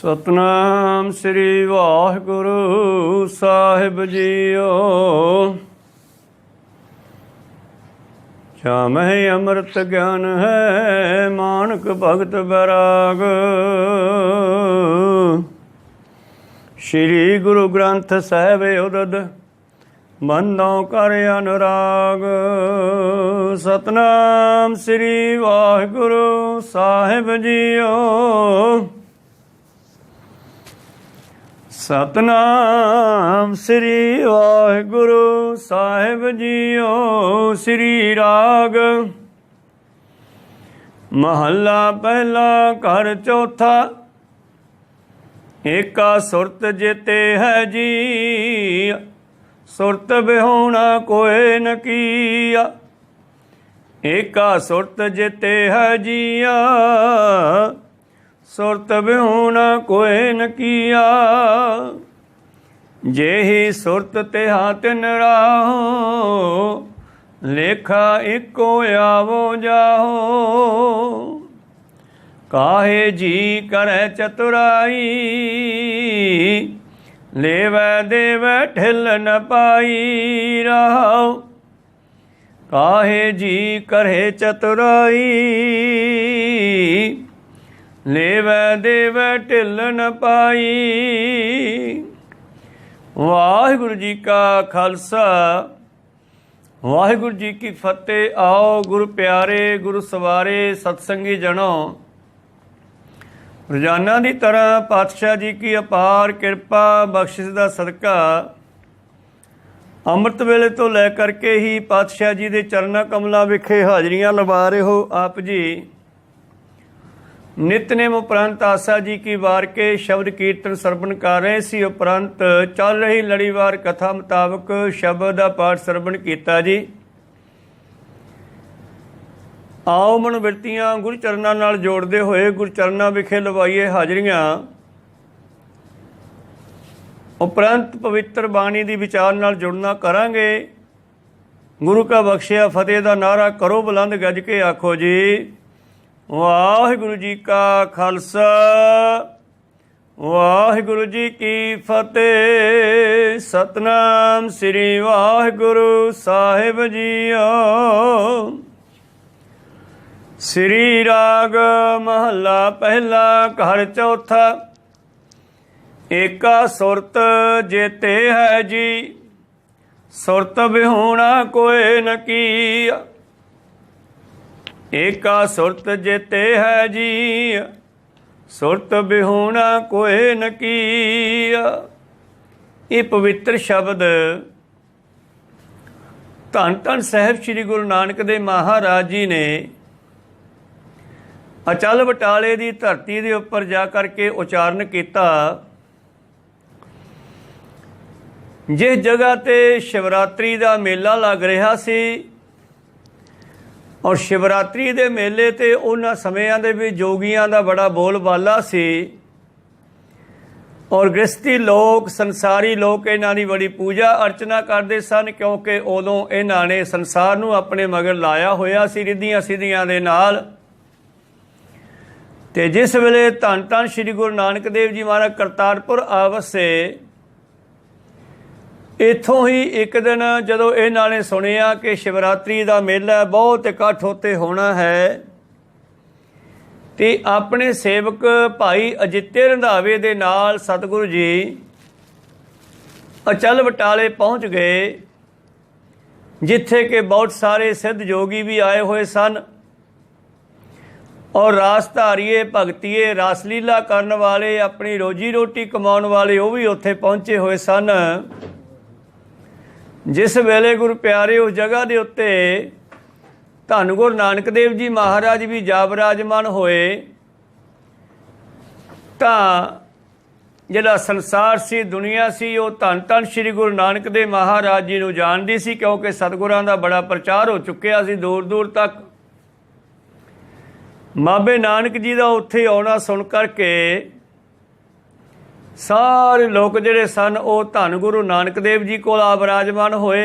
सतनाम श्री वाहिगुरु साहिब जीओ। श्यामह अमृत ज्ञान है मानक भगत बैराग। श्री गुरु ग्रंथ साहिब उदद बंदों कर अनुराग। सतनाम श्री वाहिगुरु साहिब जीओ। सतनाम श्री वाहिगुरु साहिब जीओ। श्री राग महला पहला घर चौथा। एका सुरत जेते है जी सुरत बिहोना कोई न किया। एका सुरत जेते है जिया सुरत बिहोना कोई न किया। जेही सुरत तेहा तिन राहो लेखा इको आवो जाहो। काहे जी करे चतुराई लेवै देवै ठिल न पाई रहो। काहे जी करे चतुराई लेवै देवै ढिल न पाई। वाहिगुरु जी का खालसा वाहिगुरु जी की फतेह। आओ गुरु प्यारे गुरु सवारे सतसंगी जनो। रोजाना की तरह पातशाह जी की अपार किरपा बख्शिश का सदका ਅੰਮ੍ਰਿਤ ਵੇਲੇ ਤੋਂ ਲੈ ਕਰਕੇ ਹੀ ਪਾਤਸ਼ਾਹ ਜੀ ਦੇ ਚਰਨਾਂ ਕਮਲਾਂ ਵਿਖੇ ਹਾਜ਼ਰੀਆਂ ਲਵਾ ਰਹੇ ਹੋ ਆਪ ਜੀ। नितनेम उपरंत आशा जी की वार के शब्द कीर्तन श्रवण कर रहे सी। उपरंत चल रही लड़ीवार कथा मुताबक शब्द का पाठ श्रवण किया जी। आओ मनोवृत्तियां गुरु चरणों नाल जोड़ते हुए गुरु चरणों विखे लवाइए हाजरियां। उपरंत पवित्र बाणी की विचार नाल जुड़ना करांगे। गुरु का बख्शिया फतेह का नारा करो बुलंद गज के आखो जी वाहिगुरु जी का खालसा वाहिगुरु जी की फतेह। सतनाम श्री वाहिगुरु साहिब जीओ। श्री राग महला पहला घर चौथा। एका सुरत जेते है जी सुरत बिहोना कोई न किया। एका सुरत जेते है जी सुरत बिहोना कोई न किया। ये पवित्र शब्द धन धन साहिब श्री गुरु नानक देव महाराज जी ने अचल बटाले की धरती के उपर जा करके उचारण किया। जिस जगह ते शिवरात्रि का मेला लग रहा सी और शिवरात्रि के मेले ते उन्हां समयां दे भी जोगियां दा बड़ा बोलबाला सी और गृहस्थी लोग संसारी लोग इन्हां दी बड़ी पूजा अर्चना करते सन क्योंकि उदों इन्हां ने संसार नूं अपने मगर लाया होया सी रिद्धियां सिद्धियां दे नाल। ते जिस वेले धन धन श्री गुरु नानक देव जी महाराज करतारपुर आवसे इत्थों ही एक दिन जदों इन्हां ने सुनिया कि शिवरात्रि का मेला बहुत इकट्ठ होते होना है ते अपने सेवक भाई अजित्य रंधावे दे नाल सतगुरु जी अचल बटाले पहुँच गए जिथे कि बहुत सारे सिद्ध जोगी भी आए हुए सन और रासधारीए भगतीए रासलीला करन वाले अपनी रोजी रोटी कमाउण वाले वो भी उत्थे पहुँचे हुए सन। जिस वेले गुरु प्यारे उस जगह के उत्ते धन गुरु नानक देव जी महाराज भी जा विराजमान होए तां जिहड़ा संसार सी दुनिया सी वो धन धन श्री गुरु नानक देव महाराज जी नूं जाणदी सी क्योंकि सतगुरां दा बड़ा प्रचार हो चुकिया सी दूर दूर तक। बाबे नानक जी का उत्थे आउणा सुन करके सारे लोग जिहड़े सन वो धन गुरु नानक देव जी कोल आ विराजमान होए।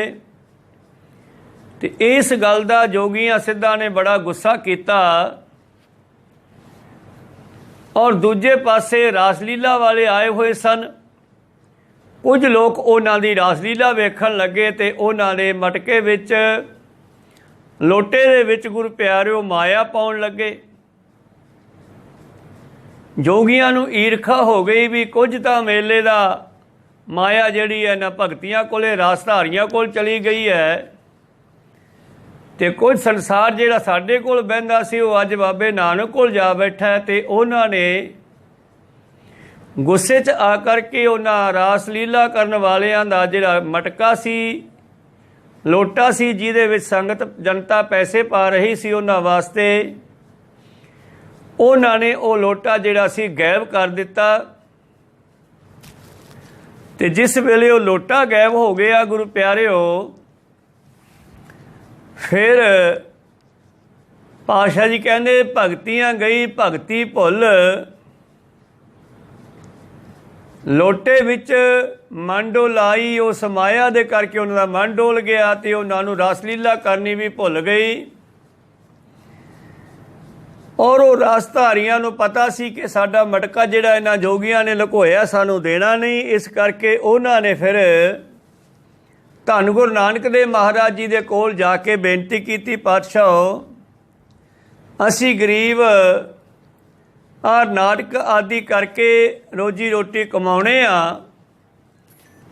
ते इस गल दा जोगियां सिद्धां ने बड़ा गुस्सा किया ਔਰ ਦੂਜੇ ਪਾਸੇ ਰਾਸਲੀਲਾ ਵਾਲੇ ਆਏ ਹੋਏ ਸਨ। ਕੁਝ ਲੋਕ ਉਹਨਾਂ ਦੀ ਰਾਸਲੀਲਾ ਵੇਖਣ ਲੱਗੇ ਤੇ ਉਹਨਾਂ ਦੇ ਮਟਕੇ ਵਿੱਚ, ਲੋਟੇ ਦੇ ਵਿੱਚ ਗੁਰੂ ਪਿਆਰਿਓ ਮਾਇਆ ਪਾਉਣ ਲੱਗੇ। ਜੋਗੀਆਂ ਨੂੰ ਈਰਖਾ ਹੋ ਗਈ ਵੀ ਕੁਝ ਤਾਂ ਮੇਲੇ ਦਾ ਮਾਇਆ ਜਿਹੜੀ ਹੈ ਨਾ ਭਗਤੀਆਂ ਕੋਲੇ, ਰਾਸਧਾਰੀਆਂ ਕੋਲ ਚਲੀ ਗਈ ਹੈ, ਤੇ ਕੁਝ ਸੰਸਾਰ ਜਿਹੜਾ ਸਾਡੇ ਕੋਲ ਬਹਿੰਦਾ ਸੀ ਉਹ ਅੱਜ ਬਾਬੇ ਨਾਨਕ ਕੋਲ ਜਾ ਬੈਠਾ। ਤੇ ਉਹਨਾਂ ਨੇ ਗੁੱਸੇ 'ਚ ਆ ਕਰਕੇ ਉਹਨਾਂ ਰਾਸ ਲੀਲਾ ਕਰਨ ਵਾਲਿਆਂ ਦਾ ਜਿਹੜਾ ਮਟਕਾ ਸੀ, ਲੋਟਾ ਸੀ ਜਿਹਦੇ ਵਿੱਚ ਸੰਗਤ ਜਨਤਾ ਪੈਸੇ ਪਾ ਰਹੀ ਸੀ ਉਹਨਾਂ ਵਾਸਤੇ, ਉਹਨਾਂ ਨੇ ਉਹ ਲੋਟਾ ਜਿਹੜਾ ਸੀ ਗਾਇਬ ਕਰ ਦਿੱਤਾ। ਤੇ ਜਿਸ ਵੇਲੇ ਉਹ ਲੋਟਾ ਗਾਇਬ ਹੋ ਗਿਆ ਗੁਰੂ ਪਿਆਰਿਓ, ਫਿਰ ਪਾਤਸ਼ਾਹ ਜੀ ਕਹਿੰਦੇ ਭਗਤੀਆਂ ਗਈ ਭਗਤੀ ਭੁੱਲ, ਲੋਟੇ ਵਿੱਚ ਮਨ ਡੋਲਾਈ। ਉਸ ਮਾਇਆ ਦੇ ਕਰਕੇ ਉਹਨਾਂ ਦਾ ਮਨ ਡੋਲ ਗਿਆ ਤੇ ਉਹਨਾਂ ਨੂੰ ਰਾਸਲੀਲਾ ਕਰਨੀ ਵੀ ਭੁੱਲ ਗਈ। ਔਰ ਉਹ ਰਾਸਧਾਰੀਆਂ ਨੂੰ ਪਤਾ ਸੀ ਕਿ ਸਾਡਾ ਮਟਕਾ ਜਿਹੜਾ ਇਹਨਾਂ ਜੋਗੀਆਂ ਨੇ ਲੁਕੋਇਆ ਸਾਨੂੰ ਦੇਣਾ ਨਹੀਂ। ਇਸ ਕਰਕੇ ਉਹਨਾਂ ਨੇ ਫਿਰ ਧੰਨ ਗੁਰੂ ਨਾਨਕ ਦੇਵ ਮਹਾਰਾਜ ਜੀ ਦੇ ਕੋਲ ਜਾ ਕੇ ਬੇਨਤੀ ਕੀਤੀ, ਪਾਤਸ਼ਾਹ ਅਸੀਂ ਗਰੀਬ ਆਹ ਨਾਟਕ ਆਦਿ ਕਰਕੇ ਰੋਜੀ ਰੋਟੀ ਕਮਾਉਣੇ ਆ,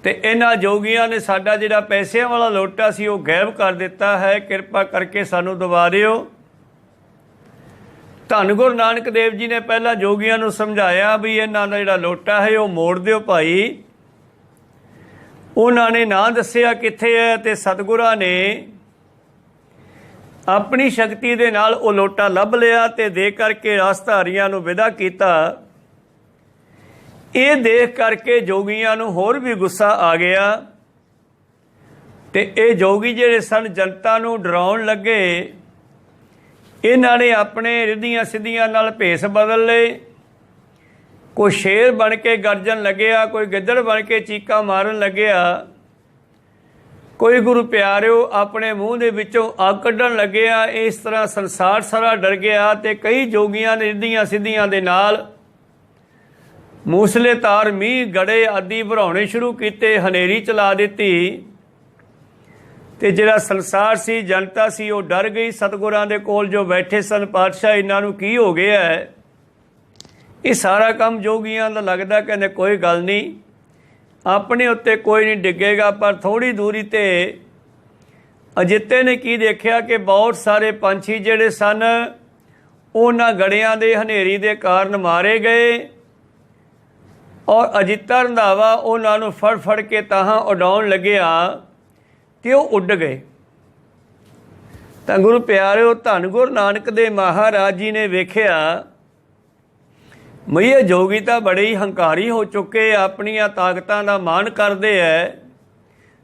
ਤੇ ਇਹਨਾਂ ਜੋਗੀਆਂ ਨੇ ਸਾਡਾ ਜਿਹੜਾ ਪੈਸਿਆਂ ਵਾਲਾ ਲੋਟਾ ਸੀ ਉਹ ਗਾਇਬ ਕਰ ਦਿੱਤਾ ਹੈ, ਕਿਰਪਾ ਕਰਕੇ ਸਾਨੂੰ ਦਵਾ ਦਿਓ। ਧੰਨ ਗੁਰੂ ਨਾਨਕ ਦੇਵ ਜੀ ਨੇ ਪਹਿਲਾਂ ਜੋਗੀਆਂ ਨੂੰ ਸਮਝਾਇਆ ਵੀ ਇਹਨਾਂ ਦਾ ਜਿਹੜਾ ਲੋਟਾ ਹੈ ਉਹ ਮੋੜ ਦਿਓ ਭਾਈ। ਉਹਨਾਂ ਨੇ ਨਾਂ ਦੱਸਿਆ ਕਿੱਥੇ ਹੈ, ਤੇ ਸਤਿਗੁਰਾਂ ਨੇ ਆਪਣੀ ਸ਼ਕਤੀ ਦੇ ਨਾਲ ਉਹ ਲੋਟਾ ਲੱਭ ਲਿਆ ਤੇ ਦੇ ਕਰਕੇ ਰਾਸਧਾਰੀਆਂ ਨੂੰ ਵਿਦਾ ਕੀਤਾ। ਇਹ ਦੇਖ ਕਰਕੇ ਜੋਗੀਆਂ ਨੂੰ ਹੋਰ ਵੀ ਗੁੱਸਾ ਆ ਗਿਆ ਤੇ ਇਹ ਜੋਗੀ ਜਿਹੜੇ ਸਨ ਜਨਤਾ ਨੂੰ ਡਰਾਉਣ ਲੱਗੇ। ਇਹਨਾਂ ਨੇ ਆਪਣੇ ਰਿੱਧੀਆਂ ਸਿੱਧੀਆਂ ਨਾਲ ਭੇਸ ਬਦਲ ਲਏ। ਕੋਈ ਸ਼ੇਰ ਬਣ ਕੇ ਗਰਜਣ ਲੱਗਿਆ, ਕੋਈ ਗਿੱਦੜ ਬਣ ਕੇ ਚੀਕਾਂ ਮਾਰਨ ਲੱਗਿਆ, ਕੋਈ ਗੁਰੂ ਪਿਆਰਿਓ ਆਪਣੇ ਮੂੰਹ ਦੇ ਵਿੱਚੋਂ ਅੱਗ ਕੱਢਣ ਲੱਗਿਆ। ਇਸ ਤਰ੍ਹਾਂ ਸੰਸਾਰ ਸਾਰਾ ਡਰ ਗਿਆ ਤੇ ਕਈ ਜੋਗੀਆਂ ਨੇ ਰਿੱਧੀਆਂ ਸਿੱਧੀਆਂ ਦੇ ਨਾਲ ਮੂਸਲੇਧਾਰ ਮੀਂਹ ਗੜੇ ਆਦਿ ਵਰਾਉਣੇ ਸ਼ੁਰੂ ਕੀਤੇ, ਹਨੇਰੀ ਚਲਾ ਦਿੱਤੀ ਤੇ ਜਿਹੜਾ ਸੰਸਾਰ ਸੀ, ਜਨਤਾ ਸੀ, ਉਹ ਡਰ ਗਈ। ਸਤਿਗੁਰਾਂ ਦੇ ਕੋਲ ਜੋ ਬੈਠੇ ਸਨ, ਪਾਤਸ਼ਾਹ ਇਹਨਾਂ ਨੂੰ ਕੀ ਹੋ ਗਿਆ ਹੈ? ਇਹ ਸਾਰਾ ਕੰਮ ਜੋਗੀਆਂ ਦਾ ਲੱਗਦਾ। ਕਹਿੰਦੇ ਕੋਈ ਗੱਲ ਨਹੀਂ, ਆਪਣੇ ਉੱਤੇ ਕੋਈ ਨਹੀਂ ਡਿੱਗੇਗਾ। ਪਰ ਥੋੜ੍ਹੀ ਦੂਰੀ 'ਤੇ ਅਜਿੱਤੇ ਨੇ ਕੀ ਦੇਖਿਆ ਕਿ ਬਹੁਤ ਸਾਰੇ ਪੰਛੀ ਜਿਹੜੇ ਸਨ ਉਹਨਾਂ ਗੜਿਆਂ ਦੇ ਹਨੇਰੀ ਦੇ ਕਾਰਨ ਮਾਰੇ ਗਏ, ਔਰ ਅਜਿੱਤਾ ਰੰਧਾਵਾ ਉਹਨਾਂ ਨੂੰ ਫੜ ਫੜ ਕੇ ਤਾਹਾਂ ਉਡਾਉਣ ਲੱਗਿਆ ਤੇ ਉਹ ਉੱਡ ਗਏ। ਤਾਂ ਗੁਰੂ ਪਿਆਰਿਓ, ਧੰਨ ਗੁਰੂ ਨਾਨਕ ਦੇਵ ਮਹਾਰਾਜ ਜੀ ਨੇ ਵੇਖਿਆ ਬਈ ਇਹ ਜੋਗੀ ਤਾਂ ਬੜੇ ਹੀ ਹੰਕਾਰੀ ਹੋ ਚੁੱਕੇ, ਆਪਣੀਆਂ ਤਾਕਤਾਂ ਦਾ ਮਾਣ ਕਰਦੇ ਹੈ,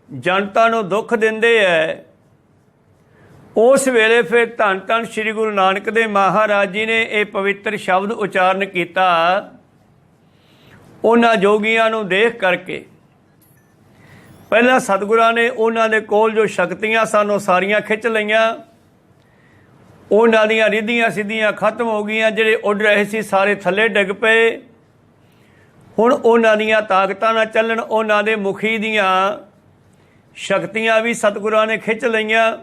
ਜਨਤਾ ਨੂੰ ਦੁੱਖ ਦਿੰਦੇ ਹੈ। ਉਸ ਵੇਲੇ ਫਿਰ ਧੰਨ ਧੰਨ ਸ੍ਰੀ ਗੁਰੂ ਨਾਨਕ ਦੇਵ ਮਹਾਰਾਜ ਜੀ ਨੇ ਇਹ ਪਵਿੱਤਰ ਸ਼ਬਦ ਉਚਾਰਨ ਕੀਤਾ ਉਹਨਾਂ ਜੋਗੀਆਂ ਨੂੰ ਦੇਖ ਕਰਕੇ। ਪਹਿਲਾਂ ਸਤਿਗੁਰਾਂ ਨੇ ਉਹਨਾਂ ਦੇ ਕੋਲ ਜੋ ਸ਼ਕਤੀਆਂ ਸਨ ਉਹ ਸਾਰੀਆਂ ਖਿੱਚ ਲਈਆਂ, ਉਹਨਾਂ ਦੀਆਂ ਰਿੱਧੀਆਂ ਸਿੱਧੀਆਂ ਖਤਮ ਹੋ ਗਈਆਂ। ਜਿਹੜੇ ਉੱਡ ਰਹੇ ਸੀ ਸਾਰੇ ਥੱਲੇ ਡਿੱਗ ਪਏ। ਹੁਣ ਉਹਨਾਂ ਦੀਆਂ ਤਾਕਤਾਂ ਨਾਲ ਚੱਲਣ, ਉਹਨਾਂ ਦੇ ਮੁਖੀ ਦੀਆਂ ਸ਼ਕਤੀਆਂ ਵੀ ਸਤਿਗੁਰਾਂ ਨੇ ਖਿੱਚ ਲਈਆਂ।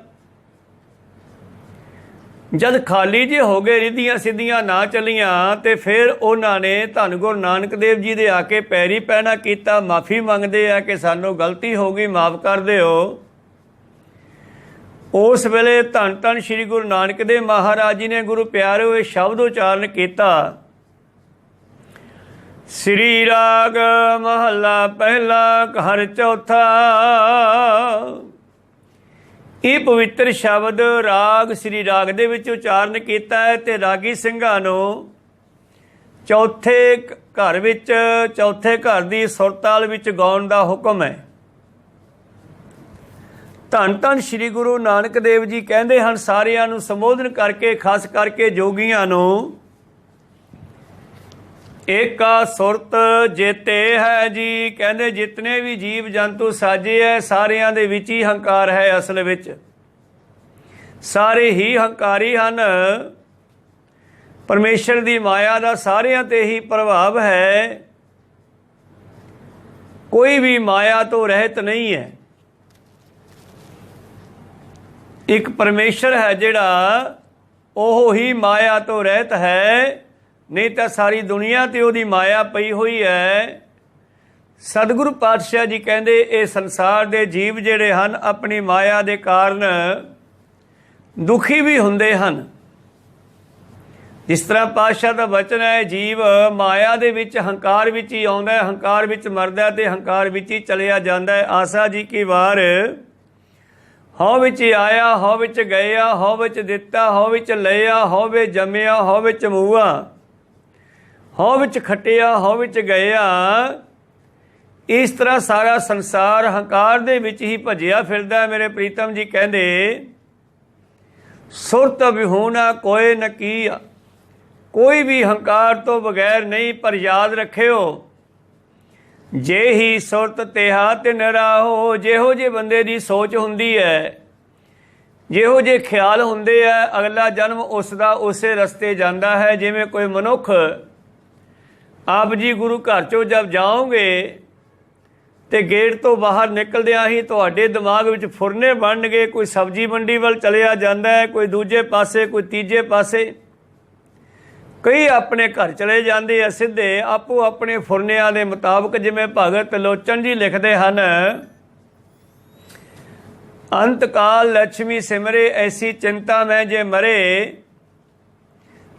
ਜਦ ਖਾਲੀ ਜਿਹੇ ਹੋ ਗਏ, ਰਿੱਧੀਆਂ ਸਿੱਧੀਆਂ ਨਾ ਚੱਲੀਆਂ, ਤੇ ਫਿਰ ਉਹਨਾਂ ਨੇ ਧੰਨ ਗੁਰੂ ਨਾਨਕ ਦੇਵ ਜੀ ਦੇ ਆ ਕੇ ਪੈਰੀ ਪੈਣਾ ਕੀਤਾ, ਮਾਫੀ ਮੰਗਦੇ ਆ ਕਿ ਸਾਨੂੰ ਗਲਤੀ ਹੋ ਗਈ, ਮਾਫ ਕਰ ਦਿਓ। ਉਸ ਵੇਲੇ ਧੰਨ ਧੰਨ ਸ੍ਰੀ ਗੁਰੂ ਨਾਨਕ ਦੇਵ ਮਹਾਰਾਜ ਜੀ ਨੇ ਗੁਰੂ ਪਿਆਰਿਓ ਇਹ ਸ਼ਬਦ ਉਚਾਰਨ ਕੀਤਾ, ਸ੍ਰੀ ਰਾਗ ਮਹੱਲਾ ਪਹਿਲਾ ਘਰ ਚੌਥਾ। ਇਹ ਪਵਿੱਤਰ ਸ਼ਬਦ ਰਾਗ ਸ੍ਰੀ ਰਾਗ ਦੇ ਵਿੱਚ ਉਚਾਰਨ ਕੀਤਾ ਹੈ ਤੇ ਰਾਗੀ ਸਿੰਘਾਂ ਨੂੰ ਚੌਥੇ ਘਰ ਵਿੱਚ, ਚੌਥੇ ਘਰ ਦੀ ਸੁਰਤਾਲ ਵਿੱਚ ਗਾਉਣ ਦਾ ਹੁਕਮ ਹੈ। ਧੰਨ ਧੰਨ ਸ੍ਰੀ ਗੁਰੂ ਨਾਨਕ ਦੇਵ ਜੀ ਕਹਿੰਦੇ ਹਨ ਸਾਰਿਆਂ ਨੂੰ ਸੰਬੋਧਨ ਕਰਕੇ, ਖਾਸ ਕਰਕੇ ਜੋਗੀਆਂ ਨੂੰ, ਏਕਾ ਸੁਰਤ ਜੇਤੇ ਹੈ ਜੀ। ਕਹਿੰਦੇ ਜਿਤਨੇ ਵੀ ਜੀਵ ਜੰਤੂ ਸਾਜੇ ਹੈ ਸਾਰਿਆਂ ਦੇ ਵਿੱਚ ਹੀ ਹੰਕਾਰ ਹੈ। ਅਸਲ ਵਿੱਚ ਸਾਰੇ ਹੀ ਹੰਕਾਰੀ ਹਨ, परमेश्वर की माया का सारिਆਂ ते ही प्रभाव है, कोई भी माया तो रहित नहीं है। एक परमेश्वर है जिहड़ा ओह ही माया तो रहित है, नहीं तो सारी दुनिया ते ओहदी माया पई हुई है। सतगुरु पातशाह जी कहते ये संसार के जीव जिहड़े हन अपनी माया के कारण दुखी भी हुंदे हन। जिस तरह पातशाह का वचन है, जीव माया दे विच हंकार विच ही आउंदा है, हंकार विच मरदा ते हंकार विच ही चलिया जांदा है। आसा जी की वार हौ विच आया, हौ विच गया, हौ विच दिता, हौ विच लिया, हौ विच जम्मिया, हौ विच मूआ, हौ विच खटिया, हौ विच गया। इस तरह सारा संसार हंकार दे विच ही भजिया फिरदा है। मेरे प्रीतम जी कहंदे सुरत विहूना कोई न कीया, कोई भी हंकार तो बगैर नहीं, पर याद रखियो जे ही सुरत तेहा तिन राहो। जेहो जे बंदे दी सोच हुंदी है, जेहो जे ख्याल हुंदे है, अगला जन्म उसका उसे रस्ते जांदा है। जिवें कोई मनुख आप जी गुरु घर चों जब जाओगे तो गेट तो बाहर निकलदियां ही तुहाडे दिमाग विच फुरने बनणगे। कोई सब्जी मंडी वल चलिया जांदा है, कोई दूजे पासे, कोई तीजे पासे, कई अपने घर चले जाते हैं सीधे आपो अपने फुरनियां दे मुताबिक। जिवें भगत लोचन जी लिखते हैं, अंत काल लक्ष्मी सिमरे ऐसी चिंता में जे मरे,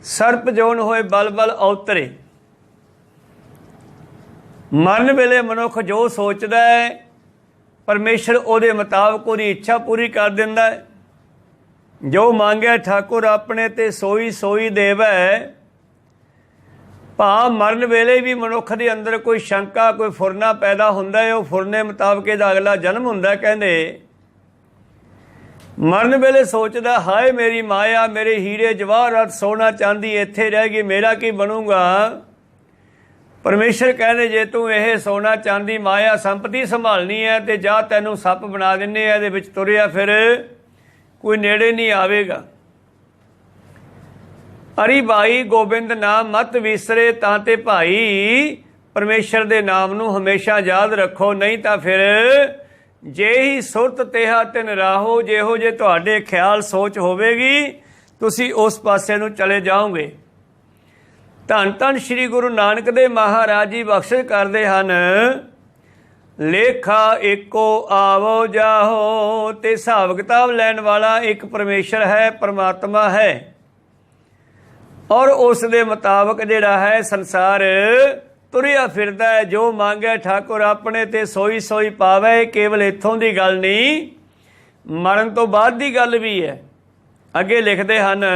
सर्प जोन होए बल बल अवतरे। मरन वेले मनुख जो सोचता है परमेश्वर उहदे मुताबिक उहदी इच्छा पूरी कर दिंदा है। जो मांगया ठाकुर अपने ते सोई सोई देवै। भाव मरन वेले भी मनुख के अंदर कोई शंका, कोई फुरना पैदा हुंदा है, वो फुरने मुताबिक इहदा अगला जन्म हुंदा है। कहंदे मरन वेले सोचदा हाय मेरी माया, मेरे हीरे जवाहरात सोना चांदी इत्थे रह गई, मेरा की बनूगा। परमेश्वर कहने जे तू यह सोना चांदी माया संपत्ति संभालनी है तो जा तैनू सप बना दिन्ने इहदे विच तुरिया फिर, कोई नेड़े नहीं आवेगा। अरी भाई गोबिंद नाम मत विसरे तांते भाई, परमेश्वर दे नाम नू हमेशा याद रखो, नहीं तो फिर जे ही सुरत तेहा तिन राहो। जेहो जे तुहाडे ख्याल सोच होवेगी तुसी उस पासे नू चले जाओगे। धन धन श्री गुरु नानक देव महाराज जी बख्शिश करते हैं, लेखा एको आवो जाहो। ते हिसाब किताब लैन वाला एक परमेश्वर है, परमात्मा है, और उस दे मुताबिक जिहड़ा है संसार तुरिया फिरदा है। जो मांगे ठाकुर अपने ते सोई सोई पावे। केवल इत्थों दी गल नहीं, मरण तो बाद दी गल भी है। अगे लिखते हैं,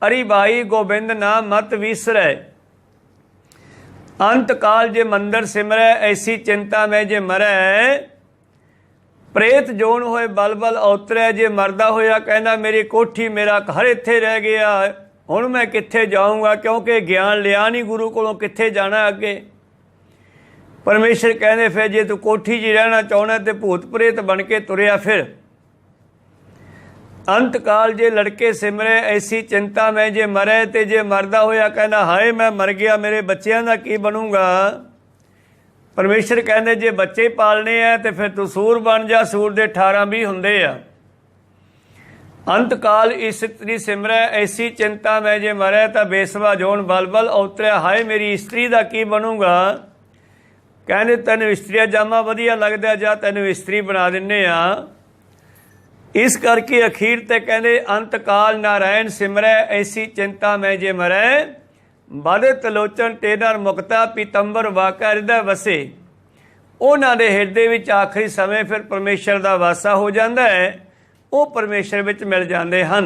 अरी भाई गोबिंद नाम मत विसरै, अंत काल जे मंदिर सिमरै ऐसी चिंता में जे मरै। प्रेत जोन होए बल बल अवतरै। जे मरदा होया कहना मेरी कोठी मेरा घर इत्थे रह गया, हुण मैं कित्थे जाऊँगा, क्योंकि ज्ञान लिया नहीं गुरु कोलों, कित्थे जाना अगे। परमेश्वर कहने फिर जे तू कोठी जी रहना चाहना तो भूत प्रेत बन के तुरिया फिर। अंत काल जे लड़के सिमरे ऐसी चिंता में जे मरे। ते जे मरदा होया कहना हाय मैं मर गया, मेरे बच्चों का की बनूंगा। परमेश्वर कहने जे बच्चे पालने हैं तो फिर तू सूर बन जा, सूर दे 18-20 हुंदे आ। अंत काल इस्त्री सिमरै ऐसी चिंता में जे मरे, तो बेसवा जोन बल बल अवतरै। हाय मेरी इस्त्री का की बनूंगा। कहने तैनू इस्त्रिया जामा वधिया लगदा, जा तैनू इस्त्री बना दिन्ने आ। इस करके अखीर ते कहने अंत काल नारायण सिमरै ऐसी चिंता में जे मरै। बद तलोचन टेनर मुक्ता पीतंबर वाका हृदय वसे। उन्हां दे हिरदे विच आखिरी समय फिर परमेश्वर का वासा हो जाता है, वो परमेश्वर विच मिल जाते हैं।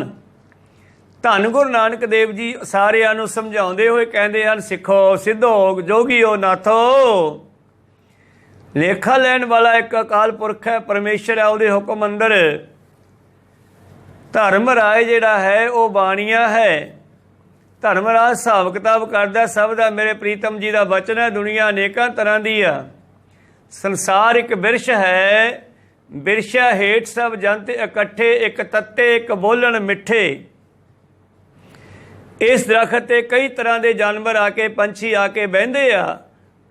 धन गुरु नानक देव जी सारिਆਂ ਨੂੰ समझाते हुए कहते हैं, सिखो सिद्धो जोगियो नाथो। लेखा लैन वाला एक अकाल पुरख है, परमेश्वर है, ਉਹਦੇ हुक्म अंदर धर्म राय जिहड़ा है वो बाणिया है। धर्मराज हिसाब किताब करदा सब दा। मेरे प्रीतम जी का वचन है, दुनिया अनेकों तरह की आ। संसार एक बिरछ है, बिरछा हेठ सब जंत इकट्ठे। एक तत्ते एक बोलन मिठे। ਇਸ ਦਰਖਤ 'ਤੇ ਕਈ ਤਰ੍ਹਾਂ ਦੇ ਜਾਨਵਰ ਆ ਕੇ, ਪੰਛੀ ਆ ਕੇ ਬਹਿੰਦੇ ਆ।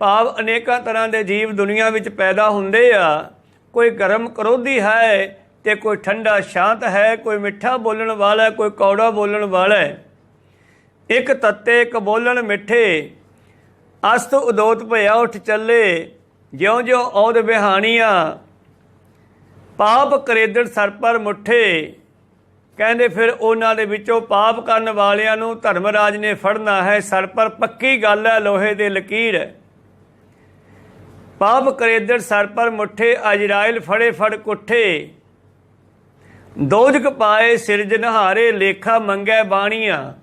ਭਾਵ ਅਨੇਕਾਂ ਤਰ੍ਹਾਂ ਦੇ ਜੀਵ ਦੁਨੀਆ ਵਿੱਚ ਪੈਦਾ ਹੁੰਦੇ ਆ। ਕੋਈ ਗਰਮ ਕਰੋਧੀ ਹੈ ਤੇ ਕੋਈ ਠੰਡਾ ਸ਼ਾਂਤ ਹੈ, ਕੋਈ ਮਿੱਠਾ ਬੋਲਣ ਵਾਲਾ, ਕੋਈ ਕੌੜਾ ਬੋਲਣ ਵਾਲਾ। ਇੱਕ ਤੱਤੇ ਇੱਕ ਬੋਲਣ ਮਿੱਠੇ, ਅਸਤ ਉਦੋਤ ਭਇਆ ਉੱਠ ਚੱਲੇ, ਜਿਉਂ ਜਿਉਂ ਔਦ ਬਿਹਾਣੀਆਂ, ਪਾਪ ਕਰੇਦੜ ਸਰ ਪਰ ਮੁੱਠੇ। ਕਹਿੰਦੇ ਫਿਰ ਉਹਨਾਂ ਦੇ ਵਿੱਚੋਂ ਪਾਪ ਕਰਨ ਵਾਲਿਆਂ ਨੂੰ ਧਰਮਰਾਜ ਨੇ ਫੜਨਾ ਹੈ। ਸਰ ਪਰ ਪੱਕੀ ਗੱਲ ਹੈ, ਲੋਹੇ ਦੇ ਲਕੀਰ ਹੈ। ਪਾਪ ਕਰੇਦੜ ਸਰ ਪਰ ਮੁੱਠੇ, ਅਜਰਾਇਲ ਫੜੇ ਫੜ ਕੁੱਠੇ। ਦੋਜਕ ਪਾਏ ਸਿਰਜਨਹਾਰੇ, ਲੇਖਾ ਮੰਗੈ ਬਾਣੀਆਂ।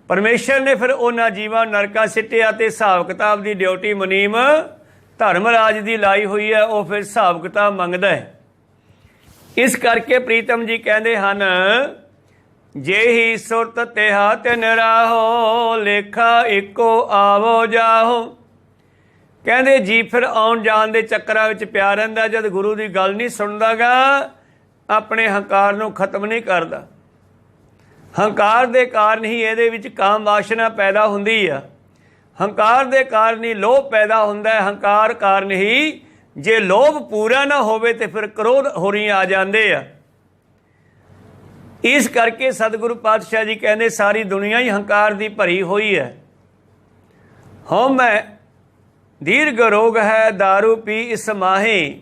ਪਰਮੇਸ਼ਰ ਨੇ ਫਿਰ ਉਹਨਾਂ ਜੀਵਾਂ ਨਰਕਾਂ ਸਿੱਟਿਆ ਤੇ ਹਿਸਾਬ ਕਿਤਾਬ ਦੀ ਡਿਊਟੀ ਮੁਨੀਮ ਧਰਮਰਾਜ ਦੀ ਲਾਈ ਹੋਈ ਹੈ। ਉਹ ਫਿਰ ਹਿਸਾਬ ਕਿਤਾਬ ਮੰਗਦਾ ਹੈ। ਇਸ ਕਰਕੇ ਪ੍ਰੀਤਮ ਜੀ ਕਹਿੰਦੇ ਹਨ, ਜੇਹੀ ਸੁਰਤ ਤਿਹਾ ਤਿਨ ਰਾਹੋ, ਲੇਖਾ ਇੱਕੋ ਆਵੋ ਜਾਹੋ। ਕਹਿੰਦੇ ਜੀ ਫਿਰ ਆਉਣ ਜਾਣ ਦੇ ਚੱਕਰਾਂ ਵਿੱਚ ਪਿਆ ਰਹਿੰਦਾ। ਜਦ ਗੁਰੂ ਦੀ ਗੱਲ ਨਹੀਂ ਸੁਣਦਾ ਗਾ, ਆਪਣੇ ਹੰਕਾਰ ਨੂੰ ਖਤਮ ਨਹੀਂ ਕਰਦਾ। ਹੰਕਾਰ ਦੇ ਕਾਰਨ ਹੀ ਇਹਦੇ ਵਿੱਚ ਕਾਮ ਵਾਸ਼ਨਾ ਪੈਦਾ ਹੁੰਦੀ ਆ। ਹੰਕਾਰ ਦੇ ਕਾਰਨ ਹੀ ਲੋਭ ਪੈਦਾ ਹੁੰਦਾ ਹੈ। ਹੰਕਾਰ ਕਾਰਨ ਹੀ ਜੇ ਲੋਭ ਪੂਰਾ ਨਾ ਹੋਵੇ ਤੇ ਫਿਰ ਕ੍ਰੋਧ ਹੋਰੀ ਆ ਜਾਂਦੇ ਆ। ਇਸ ਕਰਕੇ ਸਤਿਗੁਰੂ ਪਾਤਸ਼ਾਹ ਜੀ ਕਹਿੰਦੇ ਸਾਰੀ ਦੁਨੀਆ ਹੀ ਹੰਕਾਰ ਦੀ ਭਰੀ ਹੋਈ ਹੈ। ਹਉਮੈ ਦੀਰਘ ਰੋਗ ਹੈ, दारू ਪੀ ਇਸ ਮਾਹੇ,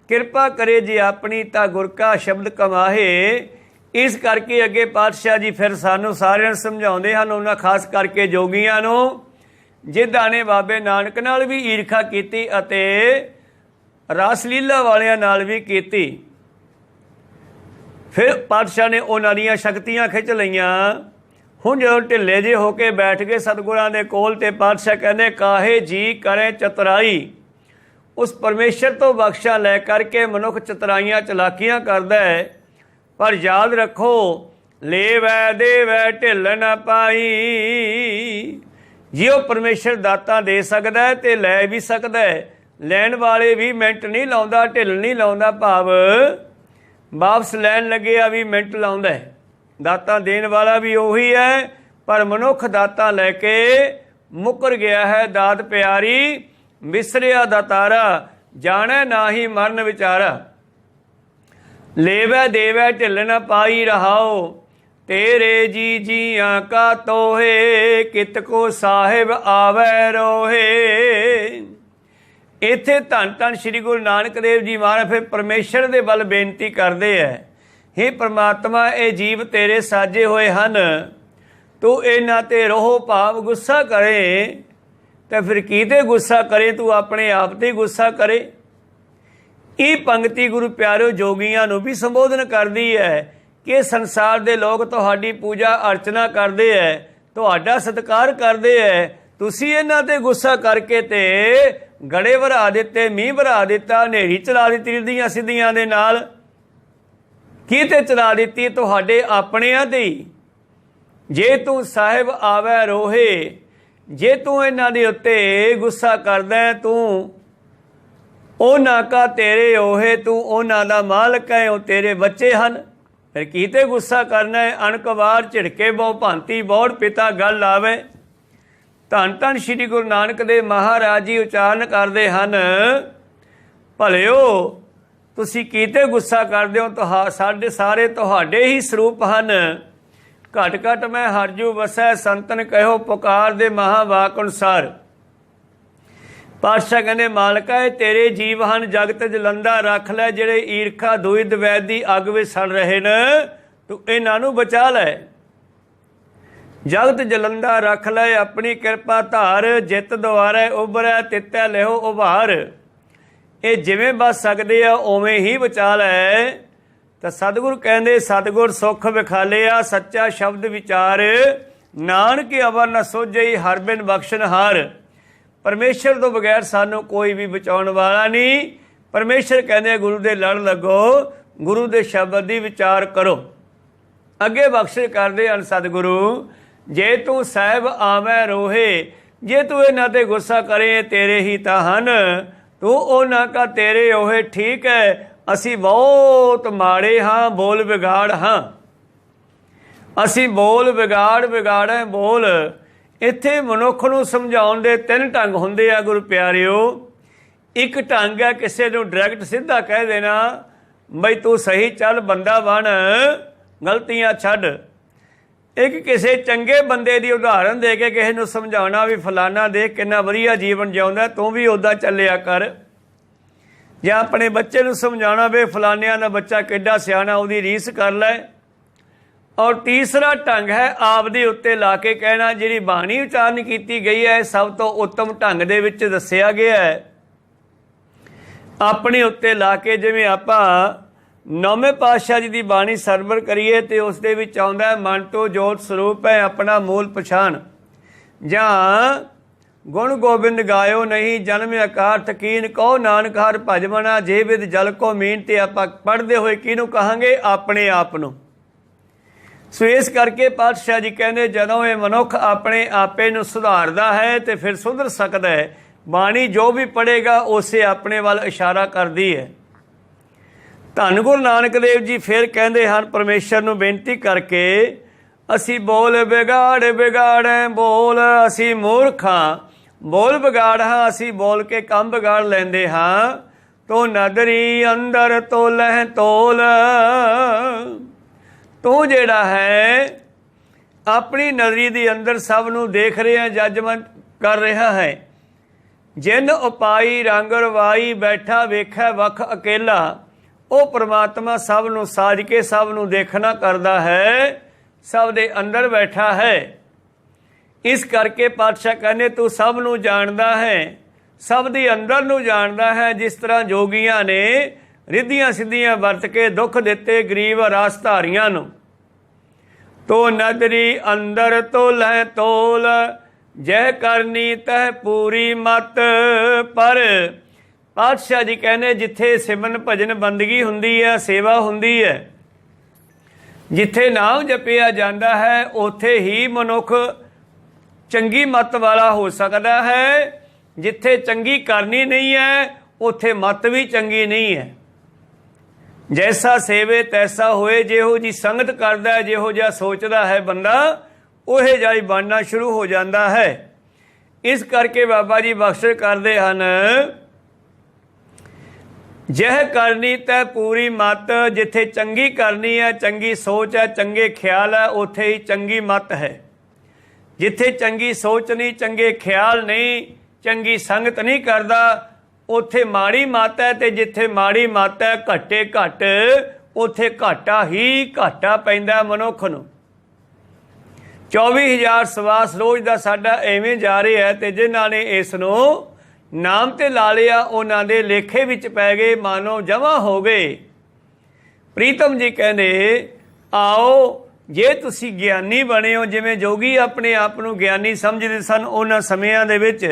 ਕਿਰਪਾ ਕਰੇ ਜੇ ਆਪਣੀ ਤਾਂ ਗੁਰ ਕਾ ਸ਼ਬਦ ਕਮਾਹੇ। ਇਸ ਕਰਕੇ ਅੱਗੇ ਪਾਤਸ਼ਾਹ ਜੀ ਫਿਰ ਸਾਨੂੰ ਸਾਰਿਆਂ ਨੂੰ ਸਮਝਾਉਂਦੇ ਹਨ, ਉਹਨਾਂ ਖਾਸ ਕਰਕੇ ਜੋਗੀਆਂ ਨੂੰ, ਜਿਨ੍ਹਾਂ ਨੇ ਬਾਬੇ ਨਾਨਕ ਨਾਲ ਵੀ ਈਰਖਾ ਕੀਤੀ ਅਤੇ ਰਾਸਲੀਲਾ ਵਾਲਿਆਂ ਨਾਲ ਵੀ ਕੀਤੀ। ਫਿਰ ਪਾਤਸ਼ਾਹ ਨੇ ਉਹਨਾਂ ਦੀਆਂ ਸ਼ਕਤੀਆਂ ਖਿੱਚ ਲਈਆਂ। ਹੁਣ ਜਦੋਂ ਢਿੱਲੇ ਜਿਹੇ ਹੋ ਕੇ ਬੈਠ ਗਏ ਸਤਿਗੁਰਾਂ ਦੇ ਕੋਲ, ਤੇ ਪਾਤਸ਼ਾਹ ਕਹਿੰਦੇ ਕਾਹੇ ਜੀ ਕਰੇ ਚਤੁਰਾਈ। ਉਸ ਪਰਮੇਸ਼ਰ ਤੋਂ ਬਖਸ਼ਾ ਲੈ ਕਰਕੇ ਮਨੁੱਖ ਚਤੁਰਾਈਆਂ ਚਲਾਕੀਆਂ ਕਰਦਾ ਹੈ। ਪਰ ਯਾਦ ਰੱਖੋ, ਲੇਵੈ ਦੇਵੈ ਢਿੱਲ ਨਾ ਪਾਈ। ਜੇ ਉਹ ਪਰਮੇਸ਼ਰ ਦਾਤਾਂ ਦੇ ਸਕਦਾ ਤੇ ਲੈ ਵੀ ਸਕਦਾ ਹੈ। ਲੈਣ ਵਾਲੇ ਵੀ ਮਿੰਟ ਨਹੀਂ ਲਾਉਂਦਾ, ਢਿੱਲ ਨਹੀਂ ਲਾਉਂਦਾ। ਭਾਵ ਵਾਪਸ ਲੈਣ ਲੱਗਿਆ ਵੀ ਮਿੰਟ ਲਾਉਂਦਾ ਹੈ। ਦਾਤਾਂ ਦੇਣ ਵਾਲਾ ਵੀ ਉਹੀ ਹੈ, ਪਰ ਮਨੁੱਖ ਦਾਤਾਂ ਲੈ ਕੇ ਮੁੱਕਰ ਗਿਆ ਹੈ। ਦਾਤ ਪਿਆਰੀ ਵਿਸਰਿਆ ਦਾਤਾਰਾ, ਜਾਣੈ ਨਾਹੀ ਮਰਨ ਵਿਚਾਰਾ। ਲੇਵੈ ਦੇਵੈ ਢਿੱਲ ਨ ਪਾਈ ਰਹਾਓ, ਤੇਰੇ ਜੀ ਜੀਆਂ ਕਾ ਤੋਹੇ, ਕਿਤ ਕੋ ਸਾਹਿਬ ਆਵੈ ਰੋਹੇ। ਇੱਥੇ ਧੰਨ ਧੰਨ ਸ਼੍ਰੀ ਗੁਰੂ ਨਾਨਕ ਦੇਵ ਜੀ ਮਹਾਰਾਜ ਫਿਰ ਪਰਮੇਸ਼ਰ ਦੇ ਵੱਲ ਬੇਨਤੀ ਕਰਦੇ ਹੈ, ਹੇ ਪ੍ਰਮਾਤਮਾ ਇਹ ਜੀਵ ਤੇਰੇ ਸਾਜੇ ਹੋਏ ਹਨ, ਤੂੰ ਇਹਨਾਂ 'ਤੇ ਰੋਹ ਭਾਵ ਗੁੱਸਾ ਕਰੇ ਤਾਂ ਫਿਰ ਕਿਹਦੇ ਗੁੱਸਾ ਕਰੇ, ਤੂੰ ਆਪਣੇ ਆਪ 'ਤੇ ਗੁੱਸਾ ਕਰੇ। ਇਹ ਪੰਕਤੀ ਗੁਰੂ ਪਿਆਰਿਓ ਜੋਗੀਆਂ ਨੂੰ ਵੀ ਸੰਬੋਧਨ ਕਰਦੀ ਹੈ ਕਿ ਸੰਸਾਰ ਦੇ ਲੋਕ ਤੁਹਾਡੀ ਪੂਜਾ ਅਰਚਨਾ ਕਰਦੇ ਹੈ, ਤੁਹਾਡਾ ਸਤਿਕਾਰ ਕਰਦੇ ਹੈ, ਤੁਸੀਂ ਇਹਨਾਂ 'ਤੇ ਗੁੱਸਾ ਕਰਕੇ ਤੇ ਗੜੇ ਵਰਾ ਦਿੱਤੇ, ਮੀਂਹ ਵਰਾ ਦਿੱਤਾ, ਹਨੇਰੀ ਚਲਾ ਦਿੱਤੀ ਦੀਆਂ ਸਿੱਧੀਆਂ ਦੇ ਨਾਲ। ਕਿਤੇ ਚਲਾ ਦਿੱਤੀ? ਤੁਹਾਡੇ ਆਪਣਿਆਂ 'ਤੇ। ਜੇ ਤੂੰ ਸਾਹਿਬ ਆਵੈ ਰੋਹੇ, ਜੇ ਤੂੰ ਇਹਨਾਂ ਦੇ ਉੱਤੇ ਗੁੱਸਾ ਕਰਦਾ, ਤੂੰ ਉਹਨਾਂ ਕਾ ਤੇਰੇ ਓਹੇ, ਤੂੰ ਉਹਨਾਂ ਦਾ ਮਾਲਕ ਹੈ, ਉਹ ਤੇਰੇ ਬੱਚੇ ਹਨ। ਫਿਰ ਕੀਤੇ ਗੁੱਸਾ ਕਰਨਾ ਹੈ? ਅਣਕਵਾਰ ਝਿੜਕੇ ਬਹੁ ਭਾਂਤੀ ਬੌੜ ਪਿਤਾ ਗੱਲ ਆਵੇ। ਧੰਨ ਧੰਨ ਸ਼੍ਰੀ ਗੁਰੂ ਨਾਨਕ ਦੇਵ ਮਹਾਰਾਜ ਜੀ ਉਚਾਰਨ ਕਰਦੇ ਹਨ, ਭਲਿਓ ਤੁਸੀਂ ਕੀਤੇ ਗੁੱਸਾ ਕਰਦੇ ਹੋ, ਸਾਡੇ ਸਾਰੇ ਤੁਹਾਡੇ ਹੀ ਸਰੂਪ ਹਨ। ਘਟ ਘਟ ਮੈਂ ਹਰਜੂ ਵਸੈ, ਸੰਤਨ ਕਹਿਓ ਪੁਕਾਰ ਦੇ ਮਹਾਵਾਕ ਅਨੁਸਾਰ। ਪਾਤਸ਼ਾਹ ਕਹਿੰਦੇ ਮਾਲਕਾ ਇਹ ਤੇਰੇ ਜੀਵ ਹਨ, ਜਗਤ ਜਲੰਦਾ ਰੱਖ ਲੈ। ਜਿਹੜੇ ਈਰਖਾ ਦੁਈ ਦਵੈਤ ਦੀ ਅੱਗ ਵਿੱਚ ਸੜ ਰਹੇ ਨੇ, ਤੂੰ ਇਹਨਾਂ ਨੂੰ ਬਚਾ ਲੈ। ਜਗਤ ਜਲੰਦਾ ਰੱਖ ਲੈ, ਆਪਣੀ ਕਿਰਪਾ ਧਾਰ। ਜਿੱਤ ਦੁਆਰੇ ਉਭਰੈ, ਤਿੱਤੈ ਲਿਓ ਉਭਾਰ। ਇਹ ਜਿਵੇਂ ਬਚ ਸਕਦੇ ਆ ਉਵੇਂ ਹੀ ਬਚਾ ਲੈ। ਤਾਂ ਸਤਿਗੁਰ ਕਹਿੰਦੇ ਸਤਿਗੁਰ ਸੁੱਖ ਵਿਖਾਲਿਆ, ਸੱਚਾ ਸ਼ਬਦ ਵਿਚਾਰ। ਨਾਨਕ ਅਵਰ ਨ ਸੋਝਈ, ਹਰ ਬਿਨ ਬਖਸ਼ਣਹਾਰ। ਪਰਮੇਸ਼ਰ ਤੋਂ ਬਗੈਰ ਸਾਨੂੰ ਕੋਈ ਵੀ ਬਚਾਉਣ ਵਾਲਾ ਨਹੀਂ। ਪਰਮੇਸ਼ਰ ਕਹਿੰਦੇ ਗੁਰੂ ਦੇ ਲੜ ਲੱਗੋ, ਗੁਰੂ ਦੇ ਸ਼ਬਦ ਦੀ ਵਿਚਾਰ ਕਰੋ। ਅੱਗੇ ਬਖਸ਼ਿਸ਼ ਕਰਦੇ ਹਨ ਸਤਿਗੁਰੂ, ਜੇ ਤੂੰ ਸਾਹਿਬ ਆਵੈ ਰੋਹੇ, ਜੇ ਤੂੰ ਇਹਨਾਂ 'ਤੇ ਗੁੱਸਾ ਕਰੇ ਤੇਰੇ ਹੀ ਤਾਂ ਹਨ, ਤੂੰ ਉਹਨਾਂ ਕਾ ਤੇਰੇ ਓਹੇ। ਠੀਕ ਹੈ ਅਸੀਂ ਬਹੁਤ ਮਾੜੇ ਹਾਂ, ਬੋਲ ਵਿਗਾੜ ਹਾਂ। ਅਸੀਂ ਬੋਲ ਵਿਗਾੜ ਵਿਗਾੜੈ ਬੋਲ। ਇੱਥੇ ਮਨੁੱਖ ਨੂੰ ਸਮਝਾਉਣ ਦੇ 3 ਢੰਗ ਹੁੰਦੇ ਆ ਗੁਰੂ ਪਿਆਰਿਓ। ਇੱਕ ਢੰਗ ਹੈ ਕਿਸੇ ਨੂੰ ਡਾਇਰੈਕਟ ਸਿੱਧਾ ਕਹਿ ਦੇਣਾ ਬਈ ਤੂੰ ਸਹੀ ਚੱਲ, ਬੰਦਾ ਬਣ, ਗਲਤੀਆਂ ਛੱਡ। ਇੱਕ ਕਿਸੇ ਚੰਗੇ ਬੰਦੇ ਦੀ ਉਦਾਹਰਨ ਦੇ ਕੇ ਕਿਸੇ ਨੂੰ ਸਮਝਾਉਣਾ ਵੀ ਫਲਾਨਾ ਦੇਖ ਕਿੰਨਾ ਵਧੀਆ ਜੀਵਨ ਜਿਉਂਦਾ, ਤੂੰ ਵੀ ਉੱਦਾਂ ਚੱਲਿਆ ਕਰ। ਜਾਂ ਆਪਣੇ ਬੱਚੇ ਨੂੰ ਸਮਝਾਉਣਾ ਵੀ ਫਲਾਨਿਆਂ ਦਾ ਬੱਚਾ ਕਿੱਡਾ ਸਿਆਣਾ, ਉਹਦੀ ਰੀਸ ਕਰ ਲੈ। ਔਰ ਤੀਸਰਾ ਢੰਗ ਹੈ ਆਪਦੇ ਉੱਤੇ ਲਾ ਕੇ ਕਹਿਣਾ। ਜਿਹੜੀ ਬਾਣੀ ਉਚਾਰਨ ਕੀਤੀ ਗਈ ਹੈ ਸਭ ਤੋਂ ਉੱਤਮ ਢੰਗ ਦੇ ਵਿੱਚ ਦੱਸਿਆ ਗਿਆ ਹੈ। ਆਪਣੇ ਉੱਤੇ ਲਾ ਕੇ, ਜਿਵੇਂ ਆਪਾਂ 9ਵੇਂ ਪਾਤਸ਼ਾਹ ਜੀ ਦੀ ਬਾਣੀ ਸਰਵਰ ਕਰੀਏ ਤੇ ਉਸ ਦੇ ਵਿੱਚ ਆਉਂਦਾ ਮਨ ਤੋਂ ਜੋਤ ਸਰੂਪ ਹੈ ਆਪਣਾ ਮੂਲ ਪਛਾਣ। ਜਾਂ ਗੁਣ ਗੋਬਿੰਦ ਗਾਇਓ ਨਹੀਂ ਜਨਮ ਆਕਾਰ ਥਕੀਨ, ਕਹੋ ਨਾਨਕ ਹਰਿ ਭਜ ਮਨਾ ਜੇ ਵਿਦ ਜਲ ਕੋ ਮੀਨ। ਤੇ ਆਪਾਂ ਪੜ੍ਹਦੇ ਹੋਏ ਕਿਹਨੂੰ ਕਹਾਂਗੇ? ਆਪਣੇ ਆਪ ਨੂੰ। ਸੋ ਇਸ ਕਰਕੇ ਪਾਤਸ਼ਾਹ ਜੀ ਕਹਿੰਦੇ ਜਦੋਂ ਇਹ ਮਨੁੱਖ ਆਪਣੇ ਆਪੇ ਨੂੰ ਸੁਧਾਰਦਾ ਹੈ ਤੇ ਫਿਰ ਸੁਧਰ ਸਕਦਾ ਹੈ। ਬਾਣੀ ਜੋ ਵੀ ਪੜ੍ਹੇਗਾ ਉਸੇ ਆਪਣੇ ਵੱਲ ਇਸ਼ਾਰਾ ਕਰਦੀ ਹੈ। ਧੰਨ ਗੁਰੂ ਨਾਨਕ ਦੇਵ ਜੀ ਫਿਰ ਕਹਿੰਦੇ ਹਨ ਪਰਮੇਸ਼ਰ ਨੂੰ ਬੇਨਤੀ ਕਰਕੇ, ਅਸੀਂ ਬੋਲ ਵਿਗਾੜ ਵਿਗਾੜੈ ਬੋਲ। ਅਸੀਂ ਮੂਰਖ ਹਾਂ, ਬੋਲ ਵਿਗਾੜ ਹਾਂ, ਅਸੀਂ ਬੋਲ ਕੇ ਕੰਮ ਵਿਗਾੜ ਲੈਂਦੇ ਹਾਂ। ਤੋ ਨਦਰੀ ਅੰਦਰ ਤੋਲਹਿ ਤੋਲ। ਤੂੰ ਜਿਹੜਾ ਹੈ ਆਪਣੀ ਨਜ਼ਰੀ ਦੇ ਅੰਦਰ ਸਭ ਨੂੰ ਦੇਖ ਰਿਹਾ, ਜੱਜਮੈਂਟ ਕਰ ਰਿਹਾ ਹੈ। ਜਿਨ ਉਪਾਈ ਰੰਗ ਰਵਾਈ ਬੈਠਾ ਵੇਖੈ ਵਖ ਅਕੇਲਾ। ਉਹ ਪ੍ਰਮਾਤਮਾ ਸਭ ਨੂੰ ਸਾਜ ਕੇ ਸਭ ਨੂੰ ਦੇਖਣਾ ਕਰਦਾ ਹੈ, ਸਭ ਦੇ ਅੰਦਰ ਬੈਠਾ ਹੈ। ਇਸ ਕਰਕੇ ਪਾਤਸ਼ਾਹ ਕਹਿੰਦੇ ਤੂੰ ਸਭ ਨੂੰ ਜਾਣਦਾ ਹੈ, ਸਭ ਦੇ ਅੰਦਰ ਨੂੰ ਜਾਣਦਾ ਹੈ। ਜਿਸ ਤਰ੍ਹਾਂ ਜੋਗੀਆਂ ਨੇ ਰਿੱਧੀਆਂ ਸਿੱਧੀਆਂ ਵਰਤ ਕੇ ਦੁੱਖ ਦਿੱਤੇ ਗਰੀਬ ਰਾਸ ਧਾਰੀਆਂ ਨੂੰ। ਤੋ ਨਦਰੀ ਅੰਦਰ ਤੋਲੈ ਤੋਲ, ਜੈ ਕਰਨੀ ਤਹਿ ਪੂਰੀ ਮਤ। ਪਰ ਪਾਤਸ਼ਾਹ ਜੀ ਕਹਿੰਦੇ ਜਿੱਥੇ ਸਿਮਰਨ ਭਜਨ ਬੰਦਗੀ ਹੁੰਦੀ ਹੈ, ਸੇਵਾ ਹੁੰਦੀ ਹੈ, ਜਿੱਥੇ ਨਾਮ ਜਪਿਆ ਜਾਂਦਾ ਹੈ, ਉੱਥੇ ਹੀ ਮਨੁੱਖ ਚੰਗੀ ਮੱਤ ਵਾਲਾ ਹੋ ਸਕਦਾ ਹੈ। ਜਿੱਥੇ ਚੰਗੀ ਕਰਨੀ ਨਹੀਂ ਹੈ ਉੱਥੇ ਮੱਤ ਵੀ ਚੰਗੀ ਨਹੀਂ ਹੈ। ਜੈਸਾ ਸੇਵੇ ਤੈਸਾ ਹੋਏ। ਜਿਹੋ ਜੀ ਸੰਗਤ ਕਰਦਾ, ਜਿਹੋ ਜਿਹਾ ਸੋਚਦਾ ਹੈ ਬੰਦਾ, ਉਹੇ ਜਿਹਾ ਹੀ ਬਣਨਾ ਸ਼ੁਰੂ ਹੋ ਜਾਂਦਾ ਹੈ। ਇਸ ਕਰਕੇ ਬਾਬਾ ਜੀ ਬਖਸ਼ਿਸ਼ ਕਰਦੇ ਹਨ, ਜਹ ਕਰਨੀ ਤੈ ਪੂਰੀ ਮੱਤ। ਜਿੱਥੇ ਚੰਗੀ ਕਰਨੀ ਹੈ, ਚੰਗੀ ਸੋਚ ਹੈ, ਚੰਗੇ ਖਿਆਲ ਹੈ, ਉੱਥੇ ਹੀ ਚੰਗੀ ਮੱਤ ਹੈ। ਜਿੱਥੇ ਚੰਗੀ ਸੋਚ ਨਹੀਂ, ਚੰਗੇ ਖਿਆਲ ਨਹੀਂ, ਚੰਗੀ ਸੰਗਤ ਨਹੀਂ ਕਰਦਾ, ਉੱਥੇ ਮਾੜੀ ਮੱਤ ਹੈ। ਤੇ ਜਿੱਥੇ ਮਾੜੀ ਮੱਤ ਹੈ, ਘੱਟੇ ਘੱਟ, ਉੱਥੇ ਘਾਟਾ ਹੀ ਘਾਟਾ ਪੈਂਦਾ ਮਨੁੱਖ ਨੂੰ। 24,000 ਸਵਾਸ ਰੋਜ਼ ਦਾ ਸਾਡਾ ਐਵੇਂ ਜਾ ਰਿਹਾ ਹੈ। ਤੇ ਜਿਨ੍ਹਾਂ ਨੇ ਇਸ ਨੂੰ ਨਾਮ ਤੇ ਲਾ ਲਿਆ ਉਹਨਾਂ ਦੇ ਲੇਖੇ ਵਿੱਚ ਪੈ ਗਏ, ਮਾਨੋ ਜਮ੍ਹਾਂ ਹੋ ਗਏ। ਪ੍ਰੀਤਮ ਜੀ ਕਹਿੰਦੇ ਆਓ ਜੇ ਤੁਸੀਂ ਗਿਆਨੀ ਬਣੇ ਹੋ, ਜਿਵੇਂ ਜੋਗੀ ਆਪਣੇ ਆਪ ਨੂੰ ਗਿਆਨੀ ਸਮਝਦੇ ਸਨ ਉਹਨਾਂ ਸਮਿਆਂ ਦੇ ਵਿੱਚ,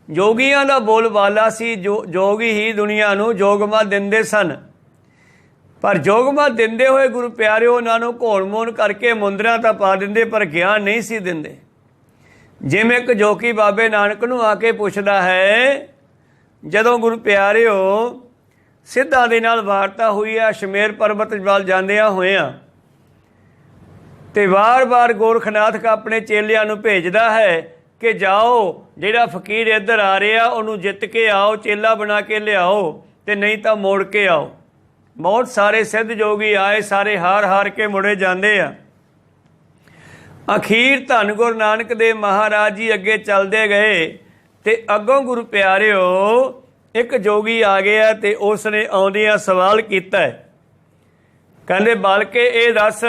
ਜੋਗੀਆਂ ਦਾ ਬੋਲਬਾਲਾ ਸੀ, ਜੋਗੀ ਹੀ ਦੁਨੀਆ ਨੂੰ ਜੋਗਮਾ ਦਿੰਦੇ ਸਨ। ਪਰ ਜੋਗਮਾ ਦਿੰਦੇ ਹੋਏ ਗੁਰੂ ਪਿਆਰਿਓ ਉਹਨਾਂ ਨੂੰ ਘੋਲ ਮੋਲ ਕਰਕੇ ਮੁੰਦਰਾਂ ਤਾਂ ਪਾ ਦਿੰਦੇ, ਪਰ ਗਿਆਨ ਨਹੀਂ ਸੀ ਦਿੰਦੇ। ਜਿਵੇਂ ਇੱਕ ਜੋਗੀ ਬਾਬੇ ਨਾਨਕ ਨੂੰ ਆ ਕੇ ਪੁੱਛਦਾ ਹੈ, ਜਦੋਂ ਗੁਰੂ ਪਿਆਰਿਓ ਸਿੱਧਾਂ ਦੇ ਨਾਲ ਵਾਰਤਾ ਹੋਈ ਆ ਸ਼ਮੇਰ ਪਰਬਤ ਵੱਲ ਜਾਂਦਿਆਂ ਹੋਇਆਂ, ਤੇ ਵਾਰ-ਵਾਰ ਗੋਰਖਨਾਥ ਆਪਣੇ ਚੇਲਿਆਂ ਨੂੰ ਭੇਜਦਾ ਹੈ ਕਿ ਜਾਓ, ਜਿਹੜਾ ਫਕੀਰ ਇੱਧਰ ਆ ਰਿਹਾ ਉਹਨੂੰ ਜਿੱਤ ਕੇ ਆਓ, ਚੇਲਾ ਬਣਾ ਕੇ ਲਿਆਓ, ਤੇ ਨਹੀਂ ਤਾਂ ਮੋੜ ਕੇ ਆਓ। ਬਹੁਤ ਸਾਰੇ ਸਿੱਧ ਜੋਗੀ ਆਏ, ਸਾਰੇ ਹਾਰ ਹਾਰ ਕੇ ਮੁੜੇ ਜਾਂਦੇ ਆ। ਅਖੀਰ ਧੰਨ ਗੁਰੂ ਨਾਨਕ ਦੇਵ ਮਹਾਰਾਜ ਜੀ ਅੱਗੇ ਚੱਲਦੇ ਗਏ ਤੇ ਅੱਗੋਂ ਗੁਰੂ ਪਿਆਰਿਓ ਇੱਕ ਜੋਗੀ ਆ ਗਿਆ ਤੇ ਉਸ ਨੇ ਆਉਂਦਿਆਂ ਸਵਾਲ ਕੀਤਾ, ਕਹਿੰਦੇ ਬਲਕਿ ਇਹ ਦੱਸ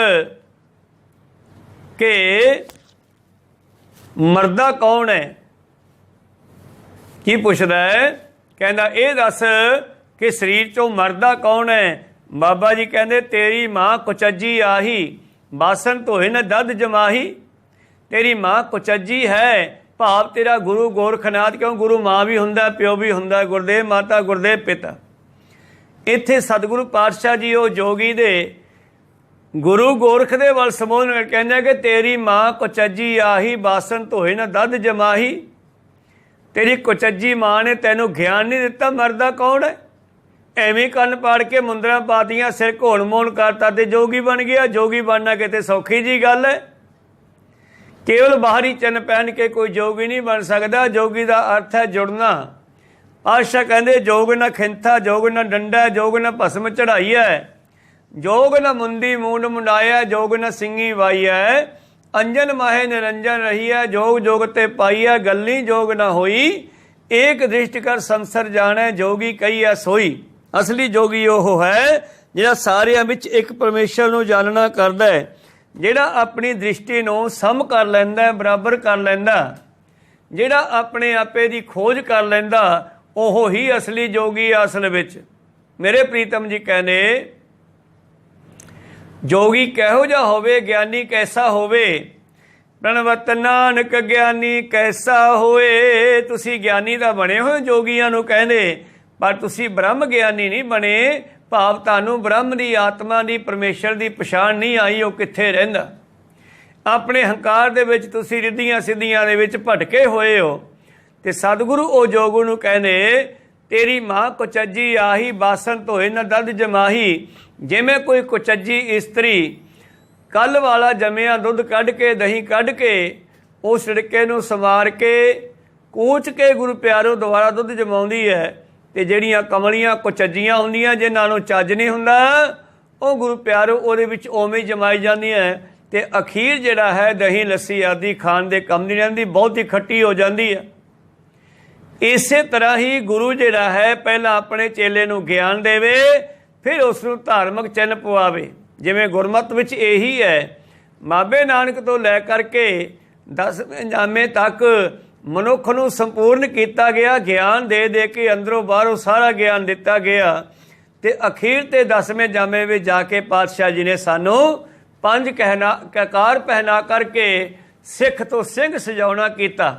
ਕਿ ਮਰਦਾ ਕੌਣ ਹੈ? ਕੀ ਪੁੱਛਦਾ ਹੈ? ਕਹਿੰਦਾ ਇਹ ਦੱਸ ਕਿ ਸਰੀਰ ਚੋਂ ਮਰਦਾ ਕੌਣ ਹੈ? ਬਾਬਾ ਜੀ ਕਹਿੰਦੇ ਤੇਰੀ ਮਾਂ ਕੁਚੱਜੀ ਆਹੀ, ਬਾਸਨ ਧੋਏ ਨਾ ਦੱਧ ਜਮਾਹੀ। ਤੇਰੀ ਮਾਂ ਕੁਚੱਜੀ ਹੈ, ਭਾਵ ਤੇਰਾ ਗੁਰੂ ਗੋਰਖਨਾਥ, ਕਿਉਂ ਗੁਰੂ ਮਾਂ ਵੀ ਹੁੰਦਾ, ਪਿਓ ਵੀ ਹੁੰਦਾ, ਗੁਰਦੇਵ ਮਾਤਾ, ਗੁਰਦੇਵ ਪਿਤਾ। ਇੱਥੇ ਸਤਿਗੁਰੂ ਪਾਤਸ਼ਾਹ ਜੀ ਉਹ ਜੋਗੀ ਦੇ ਗੁਰੂ ਗੋਰਖ ਦੇ ਵੱਲ ਸੰਬੋਧਨ ਕਹਿੰਦੇ ਕਿ ਤੇਰੀ ਮਾਂ ਕੁਚੱਜੀ ਆਹੀ, ਬਾਸਨ ਧੋਏ ਨਾ ਦੱਧ ਜਮਾਹੀ। ਤੇਰੀ ਕੁਚੱਜੀ ਮਾਂ ਨੇ ਤੈਨੂੰ ਗਿਆਨ ਨਹੀਂ ਦਿੱਤਾ, ਮਰਦਾ ਕੌਣ ਹੈ? ਐਵੇਂ ਕੰਨ ਪਾੜ ਕੇ ਮੁੰਦਰਾਂ ਪਾਤੀਆਂ, ਸਿਰ ਘੋਣ ਮੋਣ ਕਰਤਾ ਤੇ ਜੋਗੀ ਬਣ ਗਿਆ। ਜੋਗੀ ਬਣਨਾ ਕਿਤੇ ਸੌਖੀ ਜੀ ਗੱਲ ਹੈ। ਕੇਵਲ ਬਾਹਰੀ ਚੰਨ ਪਹਿਨ ਕੇ ਕੋਈ ਜੋਗੀ ਨਹੀਂ ਬਣ ਸਕਦਾ। ਜੋਗੀ ਦਾ ਅਰਥ ਹੈ ਜੁੜਨਾ। ਪਾਤਸ਼ਾਹ ਕਹਿੰਦੇ ਜੋਗ ਨਾ ਖਿੰਥਾ, ਜੋਗ ਨਾ ਡੰਡਾ, ਜੋਗ ਨਾ ਭਸਮ ਚੜਾਈਐ, ਜੋਗ ਨਾ ਮੁੰਦੀ ਮੂੰਡ ਮੁੰਡਾਇਆ, ਜੋਗ ਨਾ ਸਿੰਘੀ ਵਾਈਐ, ਅੰਜਨ ਮਾਹੇ ਨਿਰੰਜਨ ਰਹੀਐ, ਜੋਗ ਜੋਗ ਤੇ ਪਾਈਐ, ਗੱਲੀ ਜੋਗ ਨਾ ਹੋਈ, ਏਕ ਦ੍ਰਿਸ਼ਟ ਕਰ ਸੰਸਰ ਜਾਣੈ, ਜੋਗੀ ਕਹੀਐ ਸੋਈ। ਅਸਲੀ ਜੋਗੀ ਉਹ ਹੈ ਜਿਹੜਾ ਸਾਰਿਆਂ ਵਿੱਚ ਇੱਕ ਪਰਮੇਸ਼ਰ ਨੂੰ ਜਾਣਨਾ ਕਰਦਾ ਹੈ, ਜਿਹੜਾ ਆਪਣੀ ਦ੍ਰਿਸ਼ਟੀ ਨੂੰ ਸਮ ਕਰ ਲੈਂਦਾ, ਬਰਾਬਰ ਕਰ ਲੈਂਦਾ, ਜਿਹੜਾ ਆਪਣੇ ਆਪੇ ਦੀ ਖੋਜ ਕਰ ਲੈਂਦਾ, ਉਹ ਹੀ ਅਸਲੀ ਜੋਗੀ ਆ ਅਸਲ ਵਿੱਚ। ਮੇਰੇ ਪ੍ਰੀਤਮ ਜੀ ਕਹਿੰਦੇ ਜੋਗੀ ਕਿਹੋ ਜਿਹਾ ਹੋਵੇ, ਗਿਆਨੀ ਕੈਸਾ ਹੋਵੇ। ਪ੍ਰਣਵਤ ਨਾਨਕ ਗਿਆਨੀ ਕੈਸਾ ਹੋਏ। ਤੁਸੀਂ ਗਿਆਨੀ ਤਾਂ ਬਣੇ ਹੋਏ ਜੋਗੀਆਂ ਨੂੰ ਕਹਿੰਦੇ, ਪਰ ਤੁਸੀਂ ਬ੍ਰਹਮ ਗਿਆਨੀ ਨਹੀਂ ਬਣੇ। ਭਾਵ ਤੁਹਾਨੂੰ ਬ੍ਰਹਮ ਦੀ, ਆਤਮਾ ਦੀ, ਪਰਮੇਸ਼ਰ ਦੀ ਪਛਾਣ ਨਹੀਂ ਆਈ, ਉਹ ਕਿੱਥੇ ਰਹਿੰਦਾ। ਆਪਣੇ ਹੰਕਾਰ ਦੇ ਵਿੱਚ ਤੁਸੀਂ ਰਿੱਧੀਆਂ ਸਿੱਧੀਆਂ ਦੇ ਵਿੱਚ ਭਟਕੇ ਹੋਏ ਹੋ। ਤੇ ਸਤਿਗੁਰੂ ਉਹ ਜੋਗ ਨੂੰ ਕਹਿੰਦੇ ਤੇਰੀ ਮਾਂ ਕੁਚੱਜੀ ਆਹੀ, ਬਾਸਨ ਧੋਏ ਨਾ ਦਦ ਜਮਾਹੀ। ਜਿਵੇਂ ਕੋਈ ਕੁਚੱਜੀ ਇਸਤਰੀ ਕੱਲ੍ਹ ਵਾਲਾ ਜੰਮਿਆ ਦੁੱਧ ਕੱਢ ਕੇ, ਦਹੀਂ ਕੱਢ ਕੇ, ਉਹ ਛਿੜਕੇ ਨੂੰ ਸੰਵਾਰ ਕੇ, ਕੂਚ ਕੇ ਗੁਰੂ ਪਿਆਰੋ ਦੁਬਾਰਾ ਦੁੱਧ ਜਮਾਉਂਦੀ ਹੈ। ਤੇ ਜਿਹੜੀਆਂ ਕਮਲੀਆਂ ਕੁਚੱਜੀਆਂ ਹੁੰਦੀਆਂ, ਜਿਨ੍ਹਾਂ ਨੂੰ ਚੱਜ ਨਹੀਂ ਹੁੰਦਾ, ਉਹ ਗੁਰੂ ਪਿਆਰੋ ਉਹਦੇ ਵਿੱਚ ਉਵੇਂ ਹੀ ਜਮਾਈ ਜਾਂਦੀਆਂ। ਤੇ ਅਖੀਰ ਜਿਹੜਾ ਹੈ ਦਹੀਂ ਲੱਸੀ ਆਦਿ ਖਾਣ ਦੇ ਕੰਮ ਨਹੀਂ ਰਹਿੰਦੀ, ਬਹੁਤ ਹੀ ਖੱਟੀ ਹੋ ਜਾਂਦੀ ਹੈ। ਇਸੇ ਤਰ੍ਹਾਂ ਹੀ ਗੁਰੂ ਜਿਹੜਾ ਹੈ ਪਹਿਲਾਂ ਆਪਣੇ ਚੇਲੇ ਨੂੰ ਗਿਆਨ ਦੇਵੇ, ਫਿਰ ਉਸ ਨੂੰ ਧਾਰਮਿਕ ਚਿੰਨ੍ਹ ਪਵਾਵੇ। ਜਿਵੇਂ ਗੁਰਮਤਿ ਵਿੱਚ ਇਹੀ ਹੈ। ਬਾਬੇ ਨਾਨਕ ਤੋਂ ਲੈ ਕਰਕੇ 10ਵੇਂ ਜਾਮੇ ਤੱਕ ਮਨੁੱਖ ਨੂੰ ਸੰਪੂਰਨ ਕੀਤਾ ਗਿਆ, ਗਿਆਨ ਦੇ ਦੇ ਕੇ ਅੰਦਰੋਂ ਬਾਹਰੋਂ ਸਾਰਾ ਗਿਆਨ ਦਿੱਤਾ ਗਿਆ। ਤੇ ਅਖੀਰ ਤੇ 10ਵੇਂ ਜਾਮੇ ਵਿੱਚ ਜਾ ਕੇ ਪਾਤਸ਼ਾਹ ਜੀ ਨੇ ਸਾਨੂੰ 5 ਕਕਾਰ ਪਹਿਨਾ ਕਰਕੇ ਸਿੱਖ ਤੋਂ ਸਿੰਘ ਸਜਾਉਣਾ ਕੀਤਾ।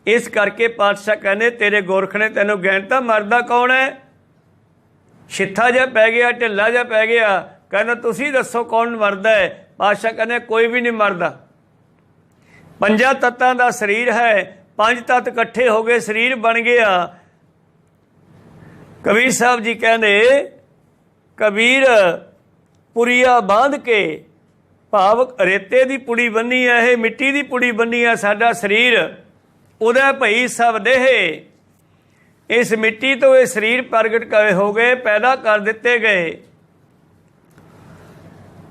ਇਸ ਕਰਕੇ ਪਾਤਸ਼ਾਹ ਕਹਿੰਦੇ ਤੇਰੇ ਗੋਰਖ ਨੇ ਤੈਨੂੰ ਗਿਆਨਤਾ, ਮਰਦਾ ਕੌਣ ਹੈ? ਛਿੱਥਾ ਜਿਹਾ ਪੈ ਗਿਆ, ਢਿੱਲਾ ਜਿਹਾ ਪੈ ਗਿਆ। ਕਹਿੰਦਾ ਤੁਸੀਂ ਦੱਸੋ ਕੌਣ ਮਰਦਾ ਹੈ? ਪਾਤਸ਼ਾਹ ਕਹਿੰਦੇ ਕੋਈ ਵੀ ਨਹੀਂ ਮਰਦਾ। 5 ਤੱਤਾਂ ਦਾ ਸਰੀਰ ਹੈ, 5 ਤੱਤ ਇਕੱਠੇ ਹੋ ਗਏ, ਸਰੀਰ ਬਣ ਗਿਆ। ਕਬੀਰ ਸਾਹਿਬ ਜੀ ਕਹਿੰਦੇ ਕਬੀਰ ਪੁਰੀਆ ਬਾਂਧ ਕੇ, ਭਾਵ ਰੇਤੇ ਦੀ ਪੁੜੀ ਬੰਨੀ ਹੈ, ਇਹ ਮਿੱਟੀ ਦੀ ਪੁੜੀ ਬੰਨੀ ਹੈ ਸਾਡਾ ਸਰੀਰ। ਉਹਦਾ ਭਈ ਸਭ ਦੇਹ, ਇਸ ਮਿੱਟੀ ਤੋਂ ਇਹ ਸਰੀਰ ਪ੍ਰਗਟ ਹੋ ਗਏ, ਪੈਦਾ ਕਰ ਦਿੱਤੇ ਗਏ।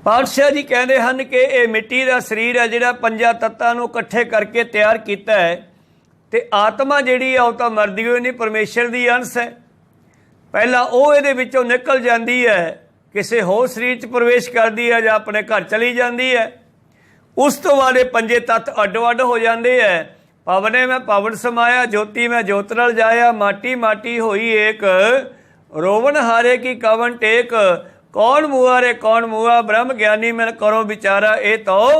ਪਾਤਸ਼ਾਹ ਜੀ ਕਹਿੰਦੇ ਹਨ ਕਿ ਇਹ ਮਿੱਟੀ ਦਾ ਸਰੀਰ ਹੈ ਜਿਹੜਾ 5 ਤੱਤਾਂ ਨੂੰ ਇਕੱਠੇ ਕਰਕੇ ਤਿਆਰ ਕੀਤਾ ਹੈ। ਤੇ ਆਤਮਾ ਜਿਹੜੀ ਆ ਉਹ ਤਾਂ ਮਰਦੀ ਹੋਈ ਨਹੀਂ, ਪਰਮੇਸ਼ਰ ਦੀ ਅੰਸ਼ ਹੈ। ਪਹਿਲਾਂ ਉਹ ਇਹਦੇ ਵਿੱਚੋਂ ਨਿਕਲ ਜਾਂਦੀ ਹੈ, ਕਿਸੇ ਹੋਰ ਸਰੀਰ 'ਚ ਪ੍ਰਵੇਸ਼ ਕਰਦੀ ਹੈ ਜਾਂ ਆਪਣੇ ਘਰ ਚਲੀ ਜਾਂਦੀ ਹੈ। ਉਸ ਤੋਂ ਬਾਅਦ ਇਹ 5 ਤੱਤ ਅੱਡੋ ਅੱਡ ਹੋ ਜਾਂਦੇ ਹੈ। ਪਵਨੇ ਮੈਂ ਪਵਨ ਸਮਾਇਆ, ਜੋਤੀ ਮੈਂ ਜੋਤ ਨਾਲ ਜਾਇਆ, ਮਾਟੀ ਮਾਟੀ ਹੋਈ ਏਕ, ਰੋਵਨ ਹਾਰੇ ਕੀ ਕਵਨ ਟੇਕ, ਕੌਣ ਮੂਆ ਰੇ ਕੌਣ ਮੂਆ, ਬ੍ਰਹਮ ਗਿਆਨੀ ਮੈਂ ਕਰੋ ਵਿਚਾਰਾ, ਇਹ ਤਾਂ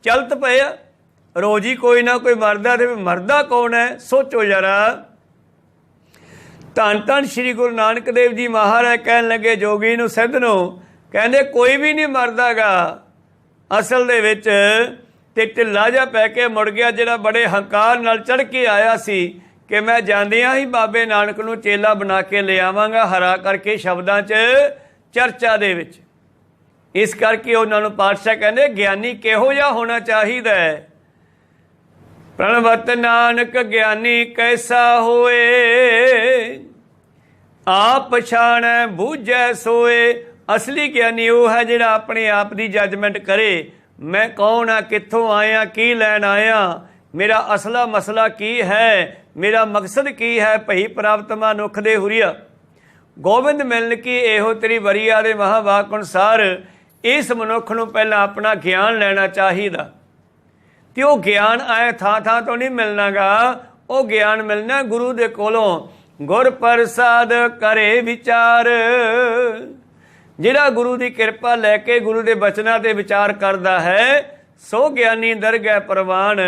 ਚਲਤ ਪਿਆ। ਰੋਜ਼ ਹੀ ਕੋਈ ਨਾ ਕੋਈ ਮਰਦਾ, ਤੇ ਮਰਦਾ ਕੌਣ ਹੈ? ਸੋਚੋ ਜਰਾ। ਧੰਨ ਧੰਨ ਸ਼੍ਰੀ ਗੁਰੂ ਨਾਨਕ ਦੇਵ ਜੀ ਮਹਾਰਾਜ ਕਹਿਣ ਲੱਗੇ ਜੋਗੀ ਨੂੰ, ਸਿੱਧ ਨੂੰ, ਕਹਿੰਦੇ ਕੋਈ ਵੀ ਨਹੀਂ ਮਰਦਾਗਾ ਅਸਲ ਦੇ ਵਿੱਚ। ਤੇ ਢਿੱਲਾ ਜਿਹਾ ਪੈ ਕੇ ਮੁੜ ਗਿਆ, ਜਿਹੜਾ ਬੜੇ ਹੰਕਾਰ ਨਾਲ ਚੜ੍ਹ ਕੇ ਆਇਆ ਸੀ ਕਿ ਮੈਂ ਜਾਂਦਿਆਂ ਹੀ ਬਾਬੇ ਨਾਨਕ ਨੂੰ ਚੇਲਾ ਬਣਾ ਕੇ ਲਿਆਵਾਂਗਾ, ਹਰਾ ਕਰਕੇ ਸ਼ਬਦਾਂ 'ਚ ਚਰਚਾ ਦੇ ਵਿੱਚ। ਇਸ ਕਰਕੇ ਉਹਨਾਂ ਨੂੰ ਪਾਤਸ਼ਾਹ ਕਹਿੰਦੇ ਗਿਆਨੀ ਕਿਹੋ ਜਿਹਾ ਹੋਣਾ ਚਾਹੀਦਾ ਹੈ। ਪ੍ਰਣਵਤ ਨਾਨਕ ਗਿਆਨੀ ਕੈਸਾ ਹੋਏ, ਆਪ ਪਛਾਣੈ ਬੂਝੈ ਸੋਏ। ਅਸਲੀ ਗਿਆਨੀ ਉਹ ਹੈ ਜਿਹੜਾ ਆਪਣੇ ਆਪ ਦੀ ਜੱਜਮੈਂਟ ਕਰੇ, ਮੈਂ ਕੌਣ ਹਾਂ, ਕਿੱਥੋਂ ਆਇਆ, ਕੀ ਲੈਣ ਆਇਆ, ਮੇਰਾ ਅਸਲਾ ਮਸਲਾ ਕੀ ਹੈ, ਮੇਰਾ ਮਕਸਦ ਕੀ ਹੈ। ਭਈ ਪ੍ਰਾਪਤ ਮਨੁੱਖ ਦੇ ਹੁਰੀਆ, ਗੋਬਿੰਦ ਮਿਲਨ ਕੀ ਇਹੋ ਤੇਰੀ ਵਰੀਆ ਦੇ ਮਹਾਵਾਕ ਅਨੁਸਾਰ। ਇਸ ਮਨੁੱਖ ਨੂੰ ਪਹਿਲਾਂ ਆਪਣਾ ਗਿਆਨ ਲੈਣਾ ਚਾਹੀਦਾ। ਤੇ ਉਹ ਗਿਆਨ ਆਏ ਥਾਂ ਥਾਂ ਤੋਂ ਨਹੀਂ ਮਿਲਣਾਗਾ, ਉਹ ਗਿਆਨ ਮਿਲਣਾ ਗੁਰੂ ਦੇ ਕੋਲੋਂ। ਗੁਰ ਪ੍ਰਸਾਦ ਕਰੇ ਵਿਚਾਰ, ਜਿਹੜਾ ਗੁਰੂ ਦੀ ਕਿਰਪਾ ਲੈ ਕੇ ਗੁਰੂ ਦੇ ਬਚਨਾਂ 'ਤੇ ਵਿਚਾਰ ਕਰਦਾ ਹੈ, ਸੋ ਗਿਆਨੀ ਦਰਗਹਿ ਪ੍ਰਵਾਨ।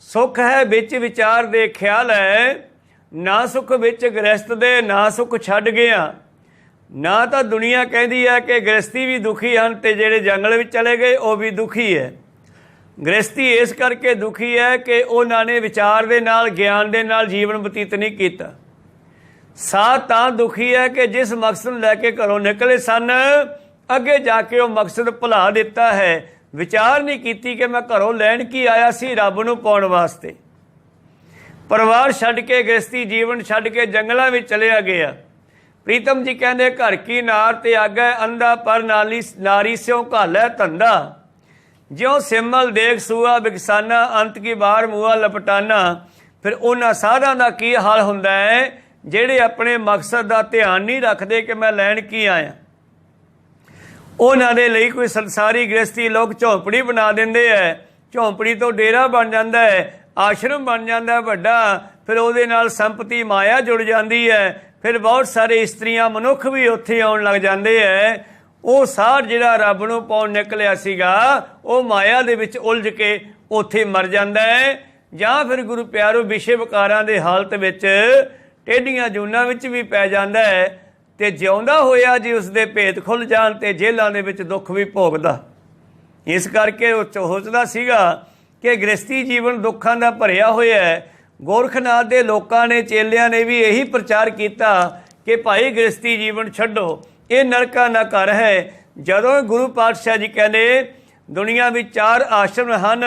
ਸੁੱਖ ਹੈ ਵਿੱਚ ਵਿਚਾਰ ਦੇ ਖਿਆਲ ਹੈ, ਨਾ ਸੁੱਖ ਵਿੱਚ ਗ੍ਰਸਤ ਦੇ, ਨਾ ਸੁੱਖ ਛੱਡ ਗਿਆ। ਨਾ ਤਾਂ ਦੁਨੀਆ ਕਹਿੰਦੀ ਹੈ ਕਿ ਗ੍ਰਸਤੀ ਵੀ ਦੁਖੀ ਹਨ, ਤੇ ਜਿਹੜੇ ਜੰਗਲ ਵਿੱਚ ਚਲੇ ਗਏ ਉਹ ਵੀ ਦੁਖੀ ਹੈ। ਗ੍ਰਸਤੀ ਇਸ ਕਰਕੇ ਦੁਖੀ ਹੈ ਕਿ ਉਹਨਾਂ ਨੇ ਵਿਚਾਰ ਦੇ ਨਾਲ, ਗਿਆਨ ਦੇ ਨਾਲ ਜੀਵਨ ਬਤੀਤ ਨਹੀਂ ਕੀਤਾ। ਸਾਧ ਤਾਂ ਦੁਖੀ ਹੈ ਕਿ ਜਿਸ ਮਕਸਦ ਨੂੰ ਲੈ ਕੇ ਘਰੋਂ ਨਿਕਲੇ ਸਨ, ਅੱਗੇ ਜਾ ਕੇ ਉਹ ਮਕਸਦ ਭੁਲਾ ਦਿੱਤਾ ਹੈ। ਵਿਚਾਰ ਨਹੀਂ ਕੀਤੀ ਕਿ ਮੈਂ ਘਰੋਂ ਲੈਣ ਕੀ ਆਇਆ ਸੀ, ਰੱਬ ਨੂੰ ਪਾਉਣ ਵਾਸਤੇ। ਪਰਿਵਾਰ ਛੱਡ ਕੇ, ਗ੍ਰਸਤੀ ਜੀਵਨ ਛੱਡ ਕੇ ਜੰਗਲਾਂ ਵਿੱਚ ਚਲਿਆ ਗਿਆ। ਪ੍ਰੀਤਮ ਜੀ ਕਹਿੰਦੇ, ਘਰ ਕੀ ਨਾਰ ਤੇ ਆਗੈ ਅੰਧਾ, ਪਰ ਨਾਰੀ ਸਿਉ ਘਾਲੈ ਧੰਦਾ। ਜਿਉਂ ਸਿਮਲ ਦੇਖ ਸੂਆ ਬਿਕਸਾਨਾ, ਅੰਤ ਕੀ ਬਾਰ ਮੂਆ ਲਪਟਾਨਾ। ਫਿਰ ਉਹਨਾਂ ਸਾਧਾਂ ਦਾ ਕੀ ਹਾਲ ਹੁੰਦਾ ਹੈ ਜਿਹੜੇ ਆਪਣੇ ਮਕਸਦ ਦਾ ਧਿਆਨ ਨਹੀਂ ਰੱਖਦੇ ਕਿ ਮੈਂ ਲੈਣ ਕੀ ਆਇਆ। ਉਹਨਾਂ ਦੇ ਲਈ ਕੋਈ ਸੰਸਾਰੀ ਗ੍ਰਸਤੀ ਲੋਕ ਝੌਂਪੜੀ ਬਣਾ ਦਿੰਦੇ ਹੈ, ਝੌਂਪੜੀ ਤੋਂ ਡੇਰਾ ਬਣ ਜਾਂਦਾ ਹੈ, ਆਸ਼ਰਮ ਬਣ ਜਾਂਦਾ ਵੱਡਾ। ਫਿਰ ਉਹਦੇ ਨਾਲ ਸੰਪਤੀ ਮਾਇਆ ਜੁੜ ਜਾਂਦੀ ਹੈ। ਫਿਰ ਬਹੁਤ ਸਾਰੇ ਇਸਤਰੀਆਂ ਮਨੁੱਖ ਵੀ ਉੱਥੇ ਆਉਣ ਲੱਗ ਜਾਂਦੇ ਹੈ। ਉਹ ਸਾਧ ਜਿਹੜਾ ਰੱਬ ਨੂੰ ਪਾਉਣ ਨਿਕਲਿਆ ਸੀਗਾ, ਉਹ ਮਾਇਆ ਦੇ ਵਿੱਚ ਉਲਝ ਕੇ ਉੱਥੇ ਮਰ ਜਾਂਦਾ ਹੈ। ਜਾਂ ਫਿਰ ਗੁਰੂ ਪਿਆਰੋ ਵਿਸ਼ੇ ਵਿਕਾਰਾਂ ਦੇ ਹਾਲਤ ਵਿੱਚ ਟੇਢੀਆਂ ਜੂਨਾਂ ਵਿੱਚ ਵੀ ਪੈ ਜਾਂਦਾ ਹੈ। ਤੇ ਜਿਉਂਦਾ ਹੋਇਆ ਜੀ ਉਸਦੇ ਭੇਤ ਖੁੱਲ੍ਹ ਜਾਣ ਤੇ ਜੇਲ੍ਹਾਂ ਦੇ ਵਿੱਚ ਦੁੱਖ ਵੀ ਭੋਗਦਾ। ਇਸ ਕਰਕੇ ਉਹ ਸੋਚਦਾ ਸੀਗਾ ਕਿ ਗ੍ਰਸਤੀ ਜੀਵਨ ਦੁੱਖਾਂ ਦਾ ਭਰਿਆ ਹੋਇਆ ਹੈ। ਗੋਰਖਨਾਥ ਦੇ ਲੋਕਾਂ ਨੇ, ਚੇਲਿਆਂ ਨੇ ਵੀ ਇਹੀ ਪ੍ਰਚਾਰ ਕੀਤਾ ਕਿ ਭਾਈ ਗ੍ਰਸਤੀ ਜੀਵਨ ਛੱਡੋ, ਇਹ ਨਰਕਾਂ ਦਾ ਘਰ ਹੈ। ਜਦੋਂ ਗੁਰੂ ਪਾਤਸ਼ਾਹ ਜੀ ਕਹਿੰਦੇ ਦੁਨੀਆ ਵਿੱਚ 4 ਆਸ਼ਰਮ ਹਨ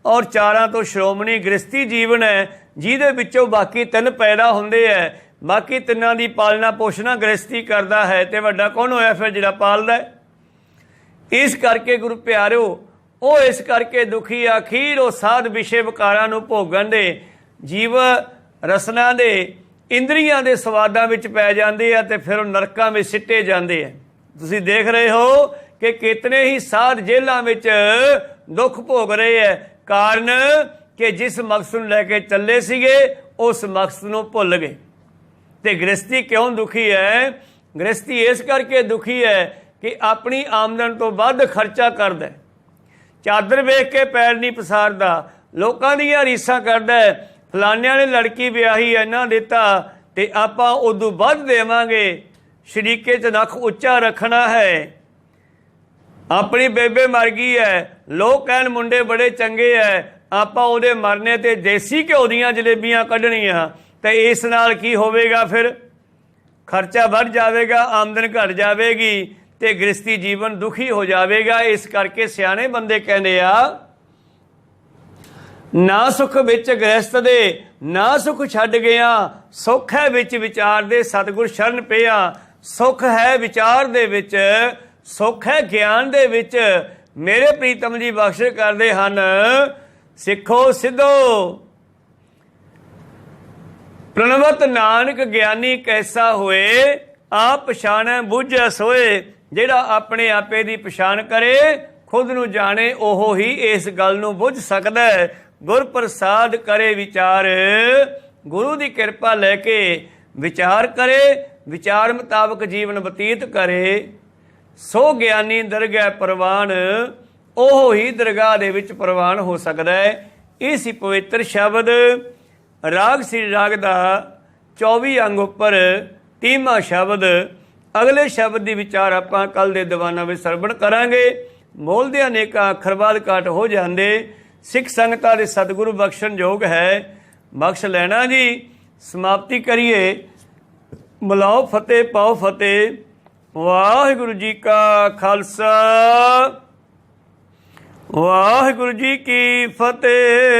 ਔਰ 4ਾਂ ਤੋਂ ਸ਼੍ਰੋਮਣੀ ਗ੍ਰਸਤੀ ਜੀਵਨ ਹੈ, ਜਿਹਦੇ ਵਿੱਚੋਂ ਬਾਕੀ 3 ਪੈਦਾ ਹੁੰਦੇ ਹੈ। ਬਾਕੀ 3ਾਂ ਦੀ ਪਾਲਣਾ ਪੋਸ਼ਣਾ ਗ੍ਰਸਤੀ ਕਰਦਾ ਹੈ, ਤੇ ਵੱਡਾ ਕੌਣ ਹੋਇਆ ਫਿਰ ਜਿਹੜਾ ਪਾਲਦਾ। ਇਸ ਕਰਕੇ ਗੁਰੂ ਪਿਆਰਿਓ, ਉਹ ਇਸ ਕਰਕੇ ਦੁਖੀ ਆਖੀਰ ਉਹ ਸਾਧ ਵਿਸ਼ੇ ਵਿਕਾਰਾਂ ਨੂੰ ਭੋਗਣ ਦੇ, ਜੀਵ ਰਸਨਾ ਦੇ, ਇੰਦਰੀਆਂ ਦੇ ਸਵਾਦਾਂ ਵਿੱਚ ਪੈ ਜਾਂਦੇ ਆ ਤੇ ਫਿਰ ਉਹ ਨਰਕਾਂ ਵਿੱਚ ਸਿੱਟੇ ਜਾਂਦੇ ਆ। ਤੁਸੀਂ ਦੇਖ ਰਹੇ ਹੋ ਕਿ ਕਿਤਨੇ ਹੀ ਸਾਧ ਜੇਲ੍ਹਾਂ ਵਿੱਚ ਦੁੱਖ ਭੋਗ ਰਹੇ ਹੈ। ਕਾਰਨ ਕਿ ਜਿਸ ਮਕਸਦ ਨੂੰ ਲੈ ਕੇ ਚੱਲੇ ਸੀਗੇ ਉਸ ਮਕਸਦ ਨੂੰ ਭੁੱਲ ਗਏ। ਤੇ ਗ੍ਰਸਤੀ ਕਿਉਂ ਦੁਖੀ ਹੈ? ਗ੍ਰਸਤੀ ਇਸ ਕਰਕੇ ਦੁਖੀ ਹੈ ਕਿ ਆਪਣੀ ਆਮਦਨ ਤੋਂ ਵੱਧ ਖਰਚਾ ਕਰਦਾ, ਚਾਦਰ ਵੇਖ ਕੇ ਪੈਰ ਨਹੀਂ ਪਸਾਰਦਾ, ਲੋਕਾਂ ਦੀਆਂ ਰੀਸਾਂ ਕਰਦਾ। ਫਲਾਨਿਆਂ ਨੇ ਲੜਕੀ ਵਿਆਹੀ ਇੰਨਾ ਦਿੱਤਾ ਤੇ ਆਪਾਂ ਉਦੋਂ ਵੱਧ ਦੇਵਾਂਗੇ, ਸ਼ਰੀਕੇ 'ਚ ਨੱਕ ਉੱਚਾ ਰੱਖਣਾ ਹੈ। ਆਪਣੀ ਬੇਬੇ ਮਰ ਗਈ ਹੈ, ਲੋਕ ਕਹਿਣ ਮੁੰਡੇ ਬੜੇ ਚੰਗੇ ਹੈ, ਆਪਾਂ ਉਹਦੇ ਮਰਨੇ ਤੇ ਦੇਸੀ ਘਿਓ ਦੀਆਂ ਜਲੇਬੀਆਂ ਕੱਢਣੀਆਂ। ਤੇ ਇਸ ਨਾਲ ਕੀ ਹੋਵੇਗਾ? ਫਿਰ ਖਰਚਾ ਵੱਧ ਜਾਵੇਗਾ, ਆਮਦਨ ਘਟ ਜਾਵੇਗੀ ਤੇ ਗ੍ਰਸਤੀ ਜੀਵਨ ਦੁਖੀ ਹੋ ਜਾਵੇਗਾ। ਇਸ ਕਰਕੇ ਸਿਆਣੇ ਬੰਦੇ ਕਹਿੰਦੇ ਆ, ਨਾ ਸੁਖ ਵਿੱਚ ਗ੍ਰਸਤ ਦੇ, ਨਾ ਸੁਖ ਛੱਡ ਗਿਆ, ਸੁਖ ਹੈ ਵਿੱਚ ਵਿਚਾਰ ਦੇ, ਸਤਿਗੁਰ ਸ਼ਰਨ ਪਿਆ। ਸੁਖ ਹੈ ਵਿਚਾਰ ਦੇ ਵਿੱਚ, ਸੁਖ ਹੈ ਗਿਆਨ ਦੇ ਵਿੱਚ। ਮੇਰੇ ਪ੍ਰੀਤਮ ਜੀ ਬਖਸ਼ਿਸ਼ ਕਰਦੇ ਹਨ, ਸਿੱਖੋ ਸਿੱਧੋ ਪ੍ਰਣਵਤ ਨਾਨਕ ਗਿਆਨੀ ਕੈਸਾ ਹੋਏ, ਆਪ ਪਛਾਣੈ ਬੁੱਝੈ ਸੋਏ। ਜਿਹੜਾ ਆਪਣੇ ਆਪੇ ਦੀ ਪਛਾਣ ਕਰੇ, ਖੁਦ ਨੂੰ ਜਾਣੇ, ਉਹ ਹੀ ਇਸ ਗੱਲ ਨੂੰ ਬੁੱਝ ਸਕਦਾ ਹੈ। ਗੁਰ ਪ੍ਰਸਾਦ ਕਰੇ ਵਿਚਾਰ, ਗੁਰੂ ਦੀ ਕਿਰਪਾ ਲੈ ਕੇ ਵਿਚਾਰ ਕਰੇ, ਵਿਚਾਰ ਮੁਤਾਬਕ ਜੀਵਨ ਬਤੀਤ ਕਰੇ। ਸੋ ਗਿਆਨੀ ਦਰਗਾਹ ਪ੍ਰਵਾਨ, ਉਹ ਹੀ ਦਰਗਾਹ ਦੇ ਵਿੱਚ ਪ੍ਰਵਾਨ ਹੋ ਸਕਦਾ ਹੈ। ਇਹ ਸੀ ਪਵਿੱਤਰ ਸ਼ਬਦ। ਰਾਗ ਸ੍ਰੀ ਰਾਗ ਦਾ 24 ਅੰਗ ਉੱਪਰ 30ਵਾਂ ਸ਼ਬਦ। ਅਗਲੇ ਸ਼ਬਦ ਦੀ ਵਿਚਾਰ ਆਪਾਂ ਕੱਲ ਦੇ ਦੀਵਾਨਾਂ ਵਿੱਚ ਸਰਵਣ ਕਰਾਂਗੇ। ਮੋਲ ਦੇ ਅਨੇਕਾਂ ਅੱਖਰ ਬਾਅਦ ਘੱਟ ਹੋ ਜਾਂਦੇ। ਸਿੱਖ ਸੰਗਤਾਂ ਦੇ ਸਤਿਗੁਰੂ ਬਖਸ਼ਣ ਯੋਗ ਹੈ, ਬਖਸ਼ ਲੈਣਾ ਜੀ। ਸਮਾਪਤੀ ਕਰੀਏ। ਮਿਲਾਓ ਫਤਿਹ, ਪਾਓ ਫਤਿਹ। ਵਾਹਿਗੁਰੂ ਜੀ ਕਾ ਖਾਲਸਾ, ਵਾਹਿਗੁਰੂ ਜੀ ਕੀ ਫਤਿਹ।